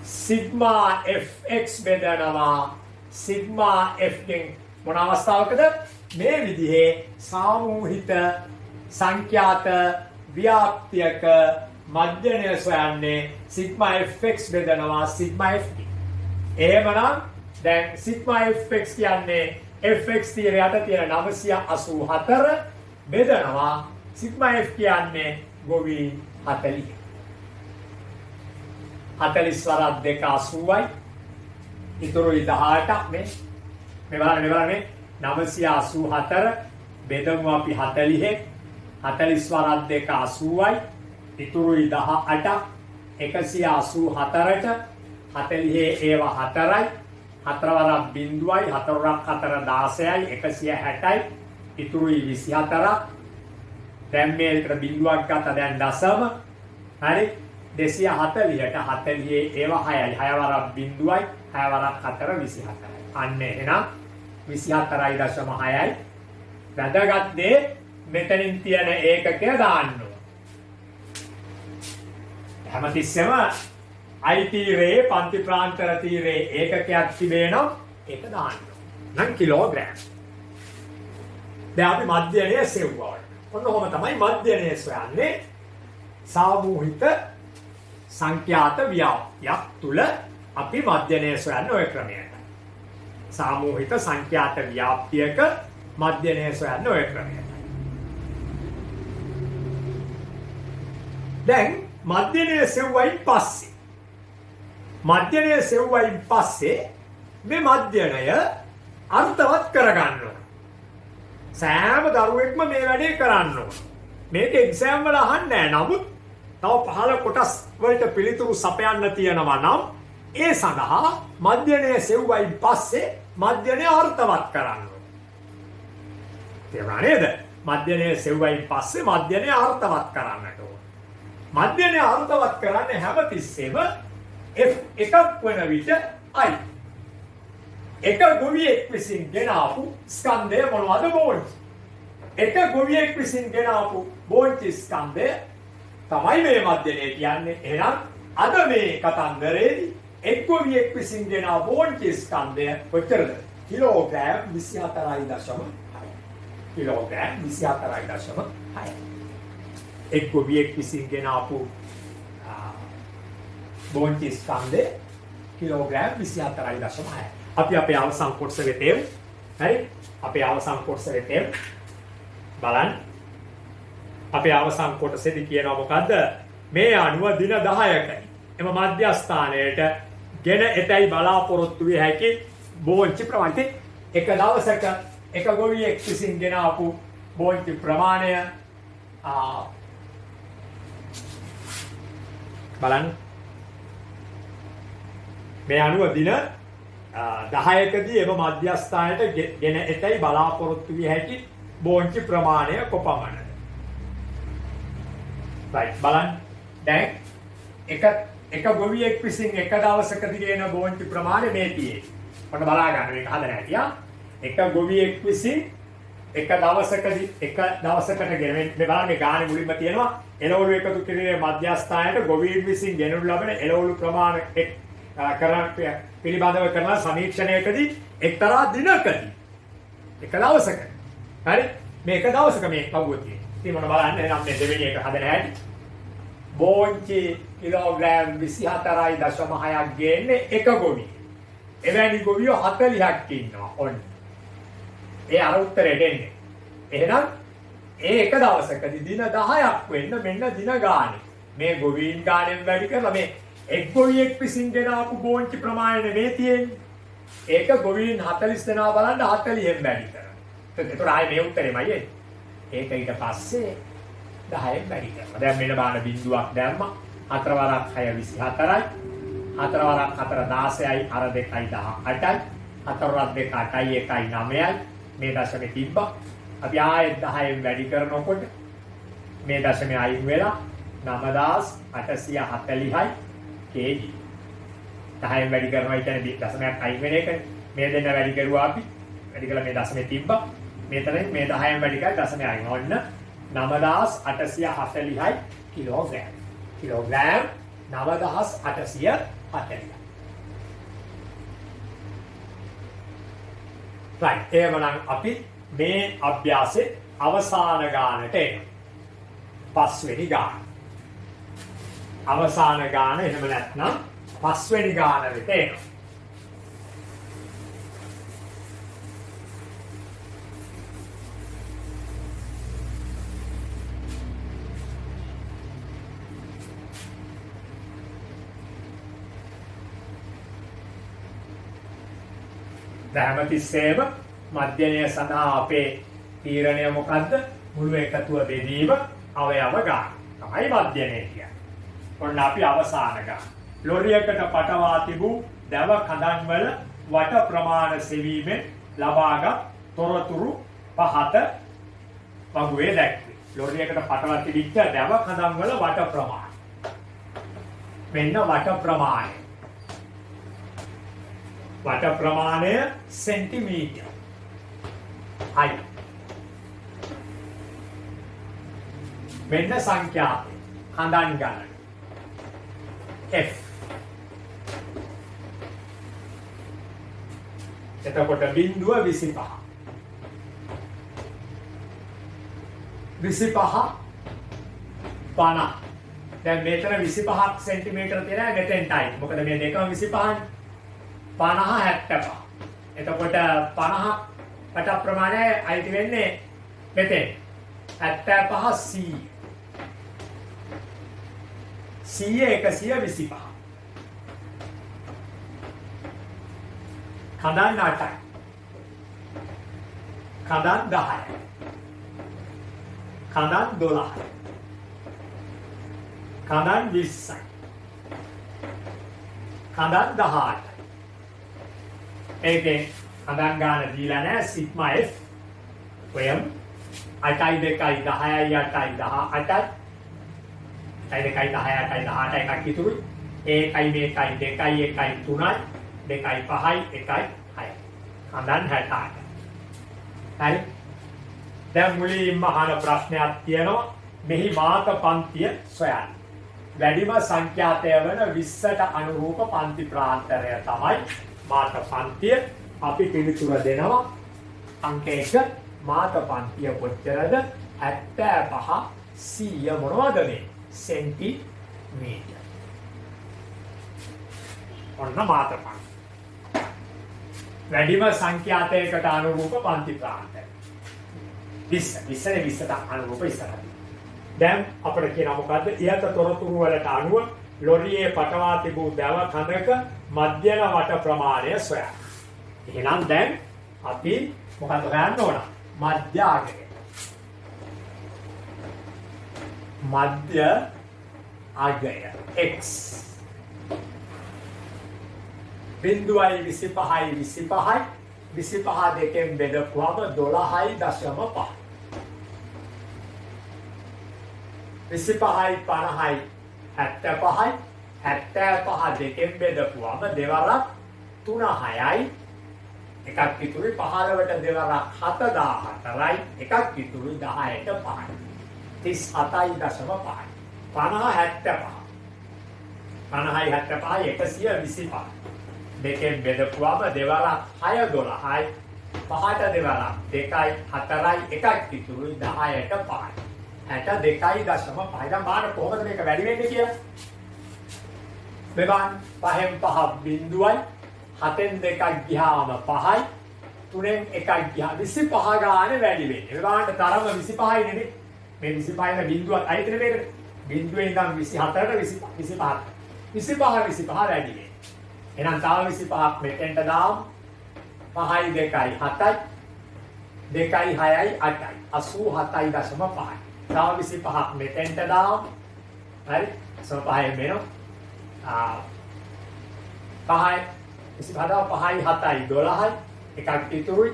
සිග්මා fx බෙදනවා සිග්මා f ගෙන් මොන අවස්ථාවකද මේ විදිහේ සාමූහික සංඛ්‍යාත ව්‍යාප්තියක මධ්‍යනය සොයන්නේ සිග්මා fx බෙදනවා සිග්මා f එහෙමනම් දැන් සිග්මා fx කියන්නේ fx තියෙන යට තියෙන 984 බෙදනවා සිග්මා f කියන්නේ ගොවි 40 40 වරක් 2 80යි ඉතුරුයි 18ක් මේ බලන්න 984 බෙදමු අපි 40 40 වරක් 2 80යි ඉතුරුයි 18ක් 184ට 40 ඒවා 4යි 4 වරක් 0යි 4 වරක් 4 16යි 160යි ඉතුරුයි 24ක් දැන් මේකට බිඳුවක් ගත්තා දැන් දශම හරි 240ට 40 ඒවා 6යි 6 වරක් 0යි 6 වරක් 4 24යි අන්න එහෙනම් 24.6යි වැදගත් දේ මෙතනින් තියෙන ඒකකය දාන්න ඕන හැමතිස්සෙම IT රේ පන්ති ප්‍රාන්තර තීරේ ඒකකයක් තිබේ නම් ඒක දාන්න ඕන නම් කිලෝග්‍රෑම් දැන් අපි මධ්‍යනය සෙව්වා ඔන්න ඔහොම තමයි මධ්‍යනය සොයන්නේ සාමූහික සංඛ්‍යාත ව්‍යාප්තියක් තුල අපි මධ්‍යනය සොයන්නේ ඔය ක්‍රමයට සාමූහික සංඛ්‍යාත ව්‍යාප්තියක මධ්‍යනය සොයන්නේ ඔය ක්‍රමයට දැන් මධ්‍යනය සෙව්වයින් පස්සේ මේ මධ්‍යනය අර්ථවත් කරගන්න ඕන සෑම දරුවෙක්ම මේ වැඩේ කරන්න ඕන. මේක එක්සෑම් වල අහන්නේ නැහැ. නමුත් තව 15 කොටස් වලට පිළිතුරු සපයන්න තියෙනවා නම් ඒ සඳහා මධ්‍යනය සෙව්වයින් පස්සේ මධ්‍යනය අර්ථවත් කරන්න ඕන. තේරුණා නේද? මධ්‍යනය සෙව්වයින් පස්සේ මධ්‍යනය අර්ථවත් කරන්නට ඕන. මධ්‍යනය අර්ථවත් කරන්නේ හැමතිස්සෙම f එකක් වන විට i එක ගොවියෙක් විසින් ගෙන ආපු ස්කන්ධය මොනවද බෝංචි? එක ගොවියෙක් විසින් ගෙන ආපු බෝංචි ස්කන්ධය තමයි මේ මධ්‍යනය කියන්නේ. එහෙනම් අද මේ කතන්දරේදී එක් ගොවියෙක් විසින් ගෙන ආපු බෝංචි ස්කන්ධය කොච්චරද? කිලෝග්‍රෑම් 24.6. කිලෝග්‍රෑම් 24.6. එක් ගොවියෙක් විසින් ගෙන ආපු බෝංචි ස්කන්ධය කිලෝග්‍රෑම් 24.6. අපි අපේ අවසන් කොටස වෙතේ හරි අපේ අවසන් කොටසට එමු බලන්න අපේ අවසන් කොටසේදී කියනවා මොකද්ද මේ අණුව දින 10කයි එම මධ්‍යස්ථානයට ගෙන එතයි බලාපොරොත්තු විය හැකි බෝංචි ප්‍රමාණය එක දවසක එක ගොවියෙක් විසින් ගෙන ආපු බෝංචි ප්‍රමාණය බලන්න මේ අණුව දින 10කදී එම මධ්‍යස්ථානයට ගෙන එතයි බලාපොරොත්තු විය හැකි බෝංචි ප්‍රමාණය කොපමණද? right බලන්න දැන් එක ගොවියෙක් විසින් එක දවසකදී ගෙන බෝංචි ප්‍රමාණය මේ තියෙන්නේ. ඔන්න බලා ගන්න මේක හදන හැටි එක ගොවියෙක් විසින් එක දවසකට ගෙන මේ බලන්න මේ ගානේ මුලින්ම තියෙනවා එළවලු එකතු කිරීමේ මධ්‍යස්ථානයට ගොවීන් විසින් ගෙනු ලබන එළවලු ප්‍රමාණය පිළිබඳව කරන සමීක්ෂණයකදී එක්තරා දිනකදී එක දවසක හරි මේක දවසක මේ කවුරුත් ඉතින් මොන බලන්න එහෙනම් මේ දෙවෙනි එක හදන හැටි බෝංචි කිලෝග්‍රෑම් 24.6ක් ගේන්නේ එක ගොවියෙක්. එවැනි ගොවියෝ 40ක් ඉන්නවා ඔන්න. ඒ අර උත්තරේ දෙන්නේ. එහෙනම් ඒ එක දවසකදී දින 10ක් වෙන්න මෙන්න දින ගානේ. මේ ගොවීන් ගානෙන් වැඩි කරලා මේ එක් ගොවියෙක් විසින් ගෙන ආපු බෝංචි ප්‍රමාණය මේ තියෙන්නේ. ඒක ගොවීන් 40 දෙනා බලන්න 40ෙන් වැඩි කරනවා. ඒතකොට ආයේ මේ උත්තරෙමයි එන්නේ. ඒක ඊට පස්සේ 10ෙන් වැඩි කරනවා. දැන් මෙන්න බලන්න බිඳුවක් දැම්මා. 4 වරක් 6 24යි. 4 වරක් 4 16යි. අර 2යි 18යි. 4 වරක් 2 8යි 1යි 9යි. මේ දශමෙ තිබ්බා. අපි ආයෙත් 10ෙන් වැඩි කරනකොට මේ දශමෙ අයින් වෙලා 9840යි kg. 10ෙන් වැඩි කරනවා කියන්නේ දශමයක් අයින් වෙන එකනේ. මේ දෙන්න වැඩි කරුවා අපි. වැඩි කළා මේ දශමෙ තිබ්බා. මෙතනින් මේ 10ෙන් වැඩි කරලා දශමය අයින්. ඔන්න 9840යි කිලෝග්‍රෑම්. කිලෝග්‍රෑම් 9840. right එහෙනම් අපි මේ අභ්‍යාසයේ අවසාන ගානට එනවා. පස්වෙනි ගාන. අවසාන ගාන එහෙම නැත්නම් පස්වෙනි ගාන වෙත එනවා. හැමතිස්සෙම මධ්‍යනය සඳහා අපේ තීරණය මොකද්ද? මුළු එකතුව බෙදීම අවයව ගන්න. තමයි මධ්‍යනය කියන්නේ. ඔන්න අපි අවසාන ගන්න. ලොරියකට පටවා තිබූ දැව කඳන් වල වට ප්‍රමාණ සෙවීමෙන් ලබාගත් තොරතුරු පහත වගුවේ දැක්වේ. ලොරියකට පටවා තිබිච්ච දැව කඳන් වල වට ප්‍රමාණය. මෙන්න වට ප්‍රමාණය. වට ප්‍රමාණය සෙන්ටිමීටර. හයි. මෙන්න සංඛ්‍යාතය. කඳන් ගණන. F. එතකොට බිඳුව 25. 25 50. දැන් මෙතන 25ක් සෙන්ටිමීටර තියෙනවා මෙතෙන්ටයි. මොකද මේ දෙකම 25නේ. 50 75. එතකොට 50 වට ප්‍රමාණය අයිති වෙන්නේ මෙතෙන්. 75 100 125. කඳන් 8යි. කඳන් 10යි. කඳන් 12යි. කඳන් 20යි. කඳන් 18යි. ඒකේ කඳන් ගාන දීලා නැහැ සිග්මා F ඔයම් 8යි 2යි 10යි 8යි 18යි 8යි 2යි 10යි 8යි 18යි එකක් ඉතුරුයි ඒකයි මේකයි 2යි 1යි 3යි 2යි 5යි 1යි 6යි කඳන් 68යි හරි දැන් මුලින්ම අහන ප්‍රශ්නයක් තියෙනවා මෙහි මාත පන්තිය සොයන්න වැඩිම සංඛ්‍යාතය වන 20ට අනුරූප පන්ති ප්‍රාන්තරය තමයි මාත පන්තිය අපි පිළිතුර දෙනවා අංක 1 මාත පන්තිය කොච්චරද 75 100 මොනවද මේ සෙන්ටිමීටර ඔන්න මාත පන්තිය වැඩිම සංඛ්‍යාතයකට අනුරූප පන්ති ප්‍රාන්තය 20ට අනුරූප ඉස්සරහට. දැන් අපිට කියනවා මොකද්ද? ඉහත තොරතුරු වලට අනුව ලොරියේ පටවා තිබූ දැව කඳක මධ්‍යම වට ප්‍රමාණය සොයන්න. එහෙනම් දැන් අපි මොකද හොයන්න ඕන? මධ්‍ය අගය. මධ්‍ය අගය x 0.25 දෙකෙන් බෙදපුවම 12.5 25යි 50යි 75යි 75 දෙකෙන් බෙදපුවම දෙවරක් 3.6යි එකක් ඉතුරුයි 15ට දෙවරක් 7.14යි එකක් ඉතුරුයි 10ට 5යි 37.5යි 50 75යි 125 දෙකෙන් බෙදපුවම දෙවරක් 6 12යි 5ට දෙවරක් 2යි 4යි එකක් ඉතුරුයි 10ට 5යි 62.5. දැන් බලන්න කොහොමද මේක වැඩි වෙන්නේ කියලා. මෙවන් 5න් 5 බිඳුවයි 7න් 2ක් ගියාම 5යි 3න් 1ක් ගියා 25 ගානේ වැඩි වෙන්නේ. මේ බලන්න තරම 25යි නෙමෙයි. මේ 25න බිඳුවත් අයිතින මේකට. බිඳුවේ ඉඳන් 24ට 25 වැඩි වෙන්නේ. එහෙනම් තව 25ක් මෙතෙන්ට දාමු. 5යි 2යි 7යි 2යි 6යි 8යි 87.5යි. තව 25ක් මෙතෙන්ට දාමු. හරි? 5යි මෙනෝ. 5යි 25 5යි 7යි 12යි එකක් ඉතුරුයි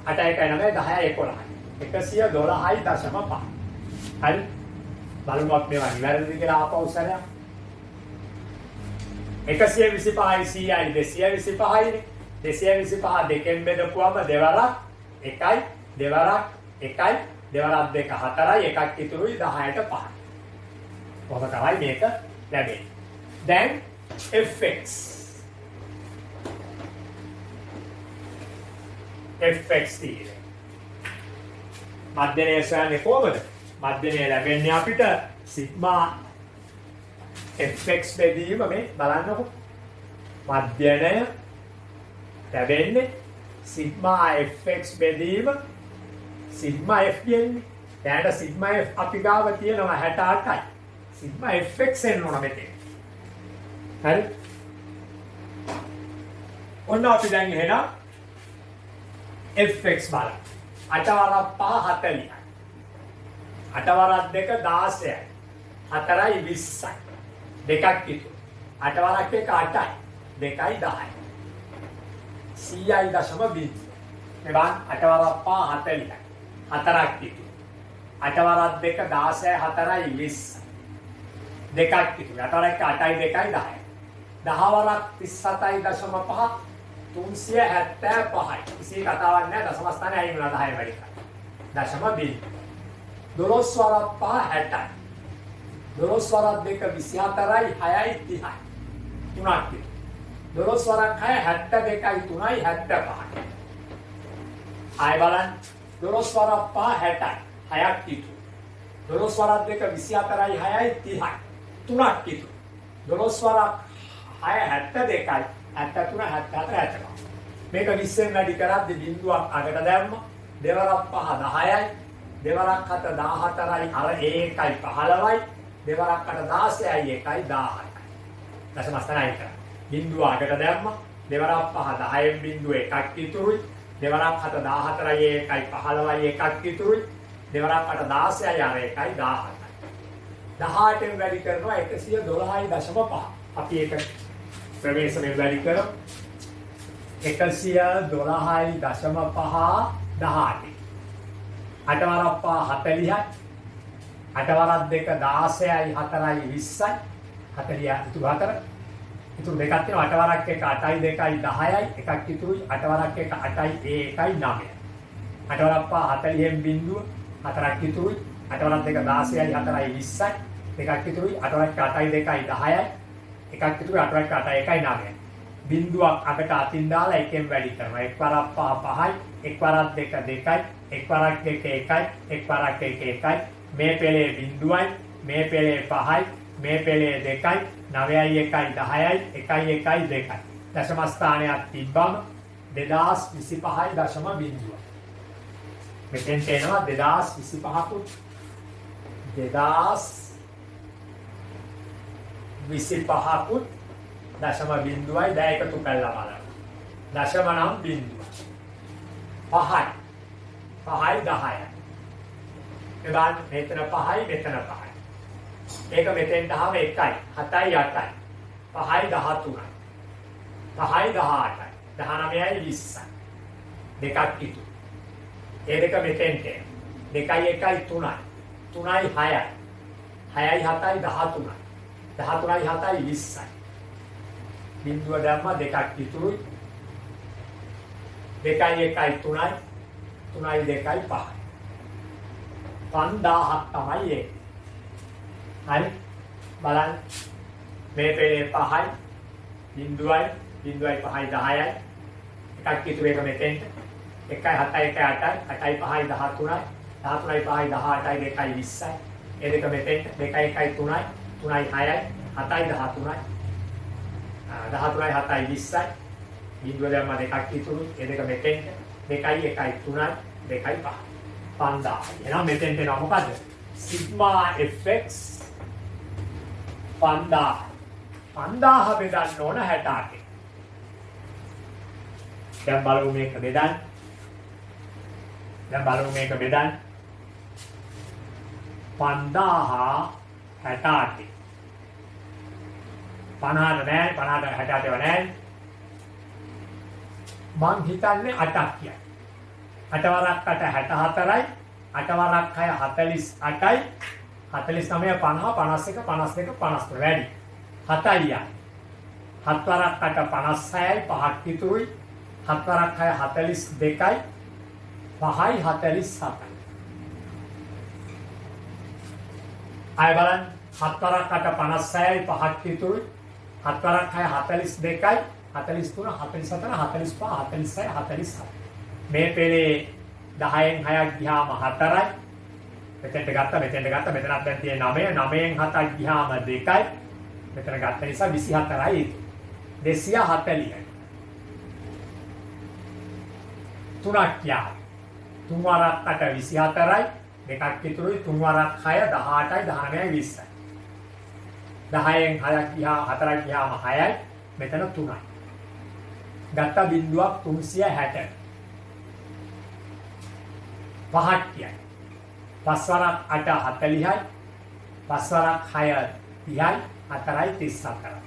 8යි 9යි 10යි 11යි 112.5. හරි? බලමු අපි මේවා නිවැරදිද කියලා ආපහු සරයක්. 125යි 100යි 225යි 225 දෙකෙන් බෙදපුවම දෙවරක් 1යි දෙවරක් 1යි දෙවරක් 2 4යි එකක් ඉතුරුයි 10ට 5යි. කොහොම තමයි මේක ලැබෙන්නේ. දැන් fx තියෙන්නේ. මධ්‍යනය සොයන්නේ කොහොමද? මධ්‍යනය ලැබෙන්නේ අපිට සිග්මා fx බෙදීම මේ බලන්නකො. මධ්‍යනය ලැබෙන්නේ සිග්මා fx බෙදීම සිග්මා f කියන්නේ. දැන් සිග්මා f අපි ගාව තියෙනවා 68යි. සිග්මා fx එන්න ඕන මෙතන. හරි? ඔන්න අපි දැන් එහෙනම් fx බලන්න. 8 වරක් 5 40යි. 8 වරක් 2 16යි. 4යි 20යි. දෙකක් ඉතුරු. 8 වරක් 1 8යි. 2යි 10යි. 100.0. මෙවන් 8 වරක් 5 40යි. 4ක් ඉතුරු. 8 වරක් 2 16යි 4යි 20යි. දෙකක් ඉතුරු. 8 වරක් 8යි 2යි 10යි. 10 වරක් 37.5 375යි. කිසි කතාවක් නැහැ. දශම ස්ථානේ අයින් වෙනවා 10 වැඩි කරලා. දශම බිඳ. 12 වරක් 5 60යි. 12 වරක් 2 24යි 6යි 30යි. 3ක් ඉතුරු. 12 වරක් 6 72යි 3යි 75යි. ආය බලන්න 12 වරක් 5 60යි 6ක් ඉතුරු. 12 වරක් 2 24යි 6යි 30යි. 3ක් ඉතුරු. 12 වරක් 6 72යි 73 74 75. මේක 20ෙන් වැඩි කරද්දී බිඳුවක් අගට දැම්මා. දෙවරක් 5 10යි. දෙවරක් 7 14යි අර ඒකයි 15යි. දෙවරක් 8 16යි 1යි 17යි. දශම ස්ථානයි කරා. බිඳුව අගට දැම්මා. දෙවරක් 5 10න් බිඳුව එකක් ඉතුරුයි. දෙවරක් 7 14යි 1යි 15යි එකක් ඉතුරුයි. දෙවරක් 8 16යි අර 1යි 17යි. 18න් වැඩි කරනවා 112.5. අපි ඒක ප්‍රවේශයෙන් වැඩි කරමු. 112.5 18. 8 වරක් 5 40යි. 8 වරක් 2 16යි 4යි 20යි. 40 ඉතුරු 4. ඉතුරු දෙකක් තියෙනවා. 8 වරක් 1 8යි 2යි 10යි. එකක් ඉතුරුයි. 8 වරක් 1 8යි 1යි 9යි. 8 වරක් 5 40න් බිඳුව 4ක් ඉතුරුයි. 8 වරක් 2 16යි 4යි 20යි. දෙකක් ඉතුරුයි. 8 වරක් 8යි 2යි 10යි. එකක් ඉතුරුයි. 8 වරක් 8යි 1යි 9යි. බිඳුවක් අකට අතින් දාලා එකෙන් වැඩි කරනවා. එක් වරක් 5 5යි. එක් වරක් 2 2යි. එක් වරක් 1 1යි. එක් වරක් 1 1යි. මේ පෙළේ බිඳුවයි. මේ පෙළේ 5යි. මේ පෙළේ 2යි. 9යි 1යි 10යි. 1යි 1යි 2යි. දශම ස්ථානයක් තිබ්බම 2025යි දශම බිඳුව. මෙතෙන් තේනවා 2025කුත් 2025කුත් දශම බිඳුවයි දැන් එකතු කරලා බලන්න. දශම නම් බිඳුව. 5යි 10යි. එබැවින් මෙතන 5යි මෙතන 5යි. ඒක මෙතෙන් 10ම 1යි 7යි 8යි 5යි 13යි 5යි 18යි 19යි 20යි දෙකක් ඉතුරු. ඒ දෙක මෙතෙන් තේ 2යි 1යි 3යි 3යි 6යි 6යි 7යි 13යි 13යි 7යි 20යි බිඳුව දැම්ම දෙකක් ඉතුරුයි 2යි 1යි 3යි 3යි 2යි 5යි 5000ක් තමයි ඒක. හරි බලන්න මේ පෙළේ 5යි බිඳුවයි 5යි 10යි එකක් ඉතුරු එක මෙතෙන්ට 1යි 7යි 1යි 8යි 8යි 5යි 13යි 13යි 5යි 18යි 2යි 20යි ඒ දෙක මෙතෙන්ට 2යි 1යි 3යි 3යි 6යි 7යි 13යි 13යි 7යි 20යි බිඳුව දැම්ම දෙකක් ඉතුරු ඒ දෙක මෙතෙන්ට 2යි 1යි 3යි 2යි 5යි 5000. එහෙනම් මෙතෙන්ට එනවා මොකද? Sigma fx 5000. 5000 බෙදන්න ඕන 68. දැන් බලමු මේක බෙදන්න. 5000 68. 50 නෑ 50 68 නෑ. මං හිතන්නේ 8ක් කියයි. 8 වරක් 8 64යි 8 වරක් 6 48යි 49 50 51 52 53 වැඩි 7යි 7 වරක් 8 56යි 5ක් ඉතුරුයි 7 වරක් 6 42යි 5යි 47යි අය බලන්න 7 වරක් 8 56යි 5ක් ඉතුරුයි 7 වරක් 6 42යි 43 44 45 46 47 මේ පෙළේ 10න් 6ක් ගියාම 4යි. මෙතෙන්ට ගත්තා මෙතනත් දැන් තියෙන 9 9න් 7ක් ගියාම 2යි. මෙතන ගත්ත නිසා 24යි. 240යි. 3ක් යා. 3 වරක් 8 24යි. දෙකක් ඉතුරුයි 3 වරක් 6 18යි 19යි 20යි. 10න් 6ක් ගියා 4ක් ගියාම 6යි. මෙතන 3යි. ගත්ත බිඳුවක් 360යි. 5ක් කියයි. 5 වරක් 8 40යි. 5 වරක් 6 30යි. 4යි 34යි.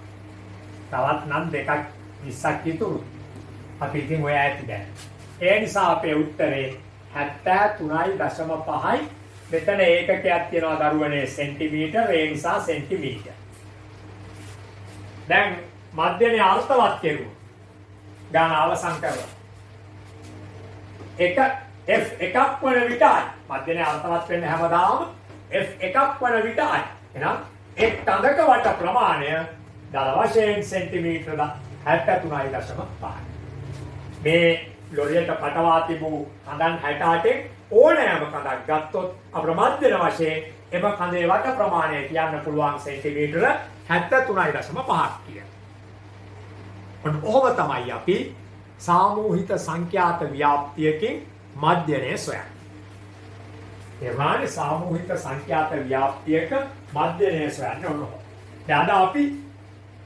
තවත් නම් දෙකක් 20ක් ඉතුරු. අපි ඉතින් ඔය ඇති දැන්. ඒ නිසා අපේ උත්තරේ 73.5යි. මෙතන ඒකකයක් තියෙනවා දරුවනේ සෙන්ටිමීටර්. ඒ නිසා සෙන්ටිමීටර්. දැන් මධ්‍යමයේ අර්ථවත් කෙරුවා. ගාන අවසන් කරලා. එක F එකක් වන විටයි මධ්‍යමයේ අර්ථවත් වෙන්නේ හැමදාම F එකක් වන විටයි. එහෙනම් එක් තඳක වට ප්‍රමාණය දල වශයෙන් සෙන්ටිමීටර 73.5. මේ ලොරියට පටවා තිබූ කඳන් 68න් ඕනෑම කඳක් ගත්තොත් අප්‍රමාද්‍යන වශයෙන් එම කඳේ වට ප්‍රමාණය කියන්න පුළුවන් සෙන්ටිමීටර 73.5ක් කියලා. ඔහොම තමයි අපි සාමූහික සංඛ්‍යාත ව්‍යාප්තියකින් මධ්‍යනය සොයන්නේ. එවානේ සාමූහික සංඛ්‍යාත ව්‍යාප්තියක මධ්‍යනය සොයන්නේ ඔන්න. දැන් අද අපි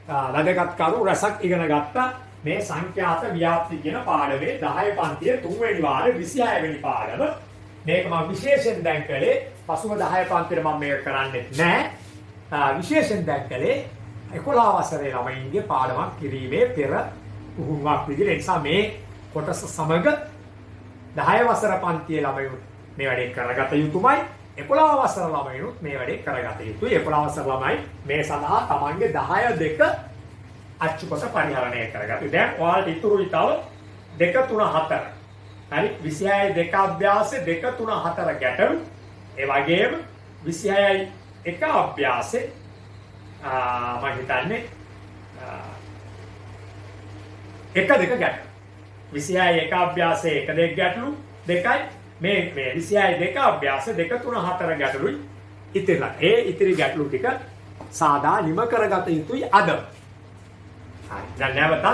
වැදගත් කරු රසක් ඉගෙන ගත්තා මේ සංඛ්‍යාත ව්‍යාප්ති කියන පාඩමේ 10 පන්තියේ 3 වෙනි වාරේ 26 වෙනි පාඩම. මේක මම විශේෂයෙන් දැන් කළේ පසුව 10 පන්තියේ මම මේක කරන්නේ නැහැ. විශේෂයෙන් දැන් කළේ 11 වසරේ ළමයින්ගේ පාඩමක් කිරීමේ පෙර පුහුණුවක් විදිහට. ඒ නිසා මේ කොටස සමග 10 වසර පන්තියේ ළමයින් මේ වැඩේ කරගත යුතුමයි. 11 වසර ළමයිනුත් මේ වැඩේ කරගත යුතුයි. 11 වසර ළමයි මේ සඳහා තමන්ගේ 10 2 අච්චුකොට පරිහරණය කරගන්න. දැන් ඔයාලට ඉතුරුයි තව 2 3 4. හරි 26 2 අභ්‍යාසෙ 2 3 4 ගැටලු. ඒ වගේම 26යි 1 අභ්‍යාසෙ මම හිතන්නේ 1 2 ගැටලු. 26යි 1 අභ්‍යාසයේ 1 2 ගැටලු දෙකයි මේ 26යි 2 අභ්‍යාසයේ 2 3 4 ගැටලුයි ඉතිරිලා. ඒ ඉතිරි ගැටලු ටික සාදා නිම කරගත යුතුයි අද. හරි. දැන් නැවතත්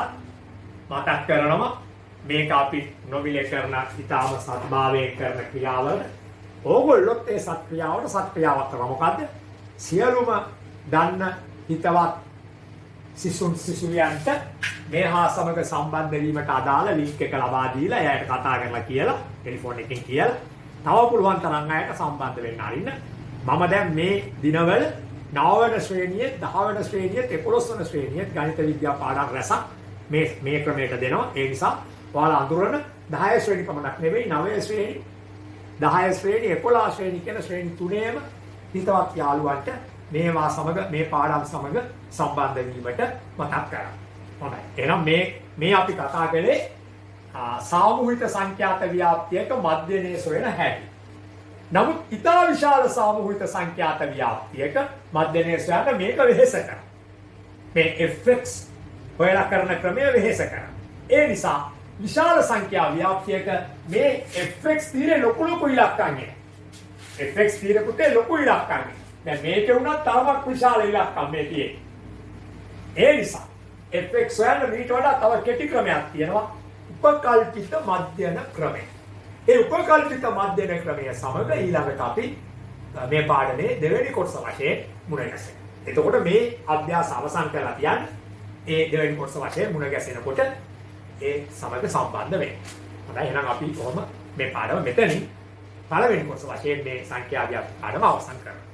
මතක් කරනවා මේක අපි නොමිලේ කරන ඊටාම සත්භාවයෙන් කරන ක්‍රියාවල ඕගොල්ලොත් ඒ සත්ක්‍රියාවට සත්ක්‍රියාවක් කරනවා. මොකද්ද? සියලුම දන්න හිතවත් සිසුන් සිසුවියන්ට මේ හා සමග සම්බන්ධ වීමට අදාළ ලින්ක් එක ලබා දීලා එයාට කතා කරලා කියලා ටෙලිෆෝන් එකකින් කියලා තව පුළුවන් තරම් අයට සම්බන්ධ වෙන්න අරින්න. මම දැන් මේ දිනවල 9 වෙනි ශ්‍රේණියේ 10 වෙනි ශ්‍රේණියේ 11 වෙනි ශ්‍රේණියේ ගණිත විද්‍යා පාඩම් රැසක් මේ ක්‍රමයට දෙනවා. ඒ නිසා ඔයාලා අඳුරන 10 ශ්‍රේණි පමණක් නෙවෙයි 9 ශ්‍රේණි 10 ශ්‍රේණි 11 ශ්‍රේණි කියන ශ්‍රේණි තුනේම හිතවත් යාළුවන්ට මේවා සමග මේ පාඩම් සමග සම්බන්ධ වීමට මතක් කරා. හොඳයි. එහෙනම් මේ අපි කතා කළේ සාමූහික සංඛ්‍යාත ව්‍යාප්තියක මධ්‍යනයේ සොයන හැටි. නමුත් ඉතා විශාල සාමූහික සංඛ්‍යාත ව්‍යාප්තියක මධ්‍යනයේ සොයන්න මේක වෙහෙස කරනවා. මේ fx හොයලා කරන ක්‍රමය වෙහෙස කරනවා. ඒ නිසා විශාල සංඛ්‍යා ව්‍යාප්තියක මේ fx තීරේ ලොකු ඉලක්කම් එන. fx තීරෙකට ලොකු ඉලක්කම්. දැන් මේකේ උනත් තරමක් විශාල ඉලක්කම් මේ තියෙන්නේ. ඒ නිසා fx හොයන්න මීට වඩා තව කෙටි ක්‍රමයක් තියෙනවා. උපකල්පිත මධ්‍යන ක්‍රමය. ඒ උපකල්පිත මධ්‍යන ක්‍රමය සමග ඊළඟට අපි මේ පාඩමේ දෙවෙනි කොටස වශයෙන් මුණ ගැසෙනවා. එතකොට මේ අභ්‍යාස අවසන් කරලා තියන්න ඒ දෙවෙනි කොටස වශයෙන් මුණ ගැසෙනකොට ඒ සමග සම්බන්ධ වෙනවා. හොඳයි එහෙනම් අපි කොහොම මේ පාඩම මෙතනින් පළවෙනි කොටස වශයෙන් මේ සංඛ්‍යා ව්‍යාප්ති පාඩම අවසන් කරනවා.